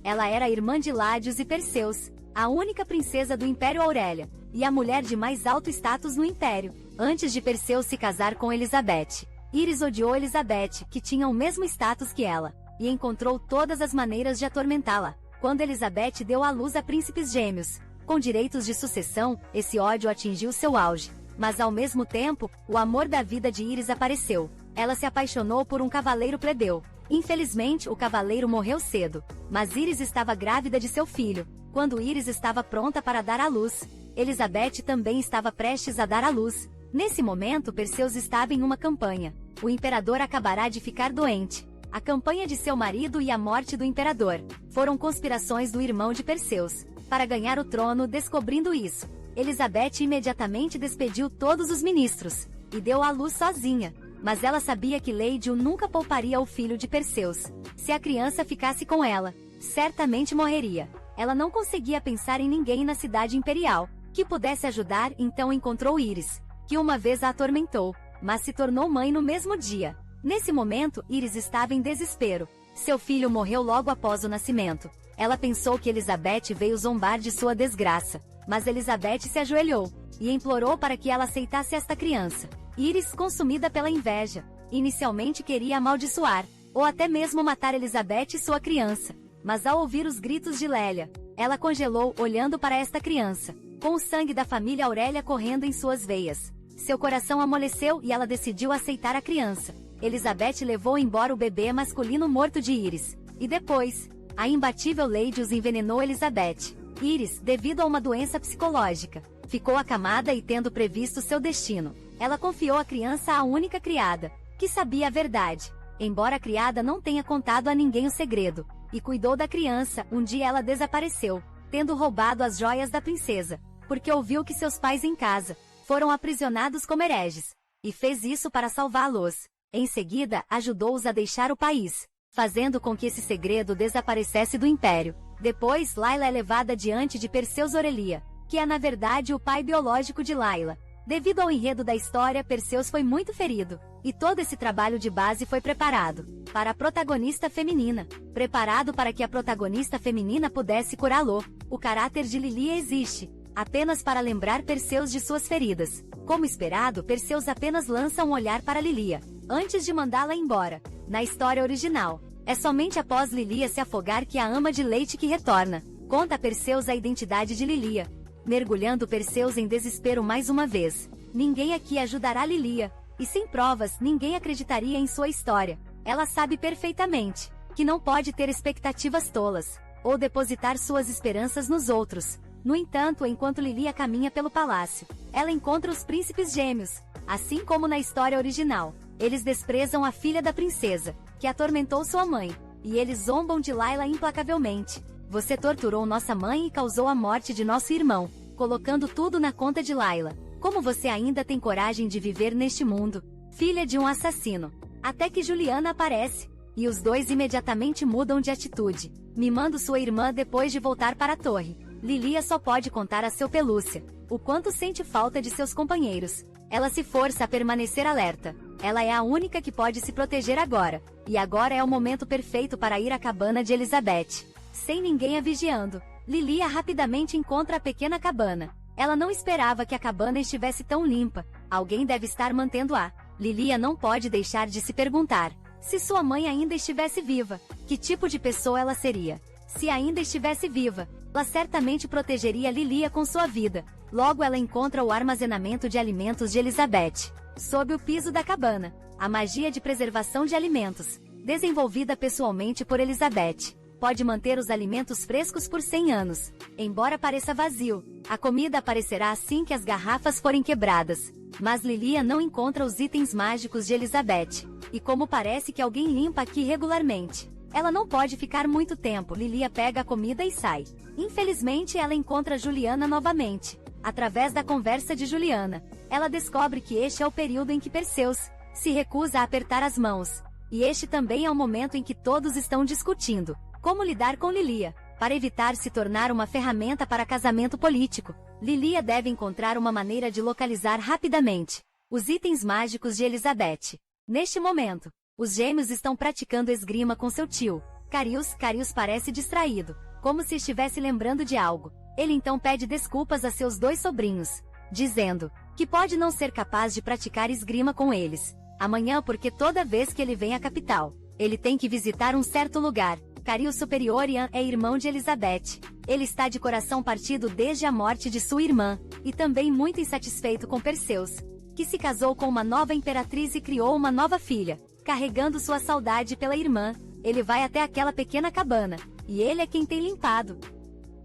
Ela era a irmã de Ládios e Perseus, a única princesa do Império Aurélia, e a mulher de mais alto status no Império, antes de Perseus se casar com Elizabeth. Íris odiou Elizabeth, que tinha o mesmo status que ela, e encontrou todas as maneiras de atormentá-la. Quando Elizabeth deu à luz a príncipes gêmeos, com direitos de sucessão, esse ódio atingiu seu auge. Mas ao mesmo tempo, o amor da vida de Íris apareceu. Ela se apaixonou por um cavaleiro plebeu. Infelizmente, o cavaleiro morreu cedo, mas Íris estava grávida de seu filho. Quando Íris estava pronta para dar à luz, Elizabeth também estava prestes a dar à luz. Nesse momento, Perseus estava em uma campanha. O imperador acabará de ficar doente. A campanha de seu marido e a morte do imperador foram conspirações do irmão de Perseus para ganhar o trono. Descobrindo isso, Elizabeth imediatamente despediu todos os ministros e deu à luz sozinha. Mas ela sabia que Leidio nunca pouparia o filho de Perseus. Se a criança ficasse com ela, certamente morreria. Ela não conseguia pensar em ninguém na cidade imperial que pudesse ajudar, então encontrou Íris, que uma vez a atormentou, mas se tornou mãe no mesmo dia. Nesse momento, Íris estava em desespero. Seu filho morreu logo após o nascimento. Ela pensou que Elizabeth veio zombar de sua desgraça, mas Elizabeth se ajoelhou e implorou para que ela aceitasse esta criança. Íris, consumida pela inveja, inicialmente queria amaldiçoar, ou até mesmo matar Elizabeth e sua criança. Mas ao ouvir os gritos de Lélia, ela congelou, olhando para esta criança, com o sangue da família Aurélia correndo em suas veias. Seu coração amoleceu e ela decidiu aceitar a criança. Elizabeth levou embora o bebê masculino morto de Íris. E depois, a imbatível Leidios envenenou Elizabeth. Íris, devido a uma doença psicológica, ficou acamada e, tendo previsto seu destino, ela confiou a criança à única criada, que sabia a verdade, embora a criada não tenha contado a ninguém o segredo, e cuidou da criança. Um dia ela desapareceu, tendo roubado as joias da princesa, porque ouviu que seus pais em casa foram aprisionados como hereges, e fez isso para salvá-los. Em seguida, ajudou-os a deixar o país, fazendo com que esse segredo desaparecesse do império. Depois, Laila é levada diante de Perseus Aurelia, que é na verdade o pai biológico de Laila. Devido ao enredo da história, Perseus foi muito ferido, e todo esse trabalho de base foi preparado para a protagonista feminina, preparado para que a protagonista feminina pudesse curá-lo. O caráter de Lilia existe apenas para lembrar Perseus de suas feridas. Como esperado, Perseus apenas lança um olhar para Lilia antes de mandá-la embora. Na história original, é somente após Lilia se afogar que a ama de leite que retorna. Conta a Perseus a identidade de Lilia, mergulhando Perseus em desespero mais uma vez. Ninguém aqui ajudará Lilia, e sem provas ninguém acreditaria em sua história. Ela sabe perfeitamente que não pode ter expectativas tolas, ou depositar suas esperanças nos outros. No entanto, enquanto Lilia caminha pelo palácio, ela encontra os príncipes gêmeos. Assim como na história original, eles desprezam a filha da princesa, que atormentou sua mãe, e eles zombam de Laila implacavelmente. Você torturou nossa mãe e causou a morte de nosso irmão, colocando tudo na conta de Laila. Como você ainda tem coragem de viver neste mundo, filha de um assassino? Até que Juliana aparece, e os dois imediatamente mudam de atitude, mimando sua irmã depois de voltar para a torre. Lilia só pode contar a seu pelúcia o quanto sente falta de seus companheiros. Ela se força a permanecer alerta. Ela é a única que pode se proteger agora, e agora é o momento perfeito para ir à cabana de Elizabeth. Sem ninguém a vigiando, Lilia rapidamente encontra a pequena cabana. Ela não esperava que a cabana estivesse tão limpa. Alguém deve estar mantendo-a Lilia não pode deixar de se perguntar: se sua mãe ainda estivesse viva, que tipo de pessoa ela seria? Se ainda estivesse viva, ela certamente protegeria Lilia com sua vida. Logo ela encontra o armazenamento de alimentos de Elizabeth. Sob o piso da cabana, a magia de preservação de alimentos, desenvolvida pessoalmente por Elizabeth, pode manter os alimentos frescos por 100 anos. Embora pareça vazio, a comida aparecerá assim que as garrafas forem quebradas. Mas Lilia não encontra os itens mágicos de Elizabeth. E como parece que alguém limpa aqui regularmente, ela não pode ficar muito tempo. Lilia pega a comida e sai. Infelizmente ela encontra Juliana novamente. Através da conversa de Juliana, ela descobre que este é o período em que Perseus se recusa a apertar as mãos. E este também é o momento em que todos estão discutindo como lidar com Lilia, para evitar se tornar uma ferramenta para casamento político. Lilia deve encontrar uma maneira de localizar rapidamente os itens mágicos de Elizabeth. Neste momento, os gêmeos estão praticando esgrima com seu tio, Carius. Carius parece distraído, como se estivesse lembrando de algo. Ele então pede desculpas a seus dois sobrinhos, dizendo que pode não ser capaz de praticar esgrima com eles amanhã porque toda vez que ele vem à capital, ele tem que visitar um certo lugar. Carius Superiorian é irmão de Elizabeth. Ele está de coração partido desde a morte de sua irmã, e também muito insatisfeito com Perseus, que se casou com uma nova imperatriz e criou uma nova filha. Carregando sua saudade pela irmã, ele vai até aquela pequena cabana, e ele é quem tem limpado.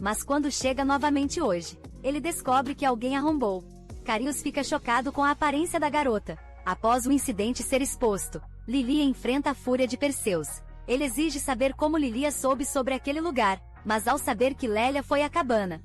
Mas quando chega novamente hoje, ele descobre que alguém arrombou. Carius fica chocado com a aparência da garota. Após o incidente ser exposto, Lilia enfrenta a fúria de Perseus. Ele exige saber como Lilia soube sobre aquele lugar, mas ao saber que Lélia foi à cabana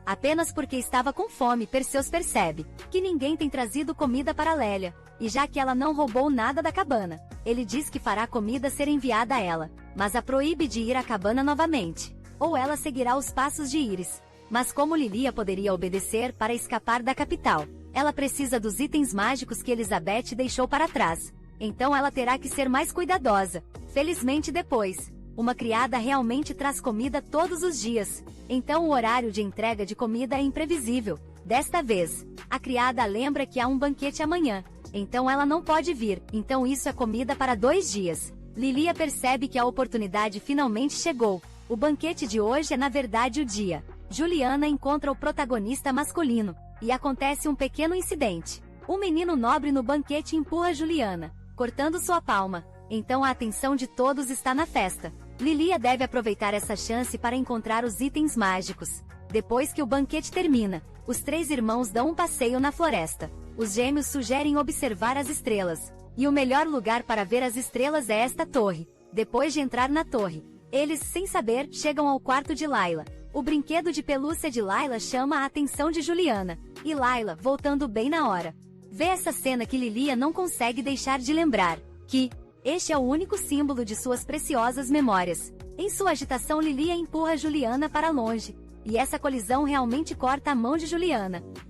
apenas porque estava com fome, Perseus percebe que ninguém tem trazido comida para Lélia, e já que ela não roubou nada da cabana, ele diz que fará a comida ser enviada a ela, mas a proíbe de ir à cabana novamente, ou ela seguirá os passos de Íris. Mas como Lilia poderia obedecer para escapar da capital? Ela precisa dos itens mágicos que Elizabeth deixou para trás. Então ela terá que ser mais cuidadosa. Felizmente depois, uma criada realmente traz comida todos os dias. Então o horário de entrega de comida é imprevisível. Desta vez, a criada lembra que há um banquete amanhã. Então ela não pode vir. Então isso é comida para 2 dias. Lilia percebe que a oportunidade finalmente chegou. O banquete de hoje é na verdade o dia. Juliana encontra o protagonista masculino, e acontece um pequeno incidente. Um menino nobre no banquete empurra Juliana, cortando sua palma. Então a atenção de todos está na festa. Lilia deve aproveitar essa chance para encontrar os itens mágicos. Depois que o banquete termina, os 3 irmãos dão um passeio na floresta. Os gêmeos sugerem observar as estrelas, e o melhor lugar para ver as estrelas é esta torre. Depois de entrar na torre, eles, sem saber, chegam ao quarto de Layla. O brinquedo de pelúcia de Layla chama a atenção de Juliana, e Layla, voltando bem na hora, vê essa cena que Lilia não consegue deixar de lembrar, que este é o único símbolo de suas preciosas memórias. Em sua agitação, Lilia empurra Juliana para longe, e essa colisão realmente corta a mão de Juliana.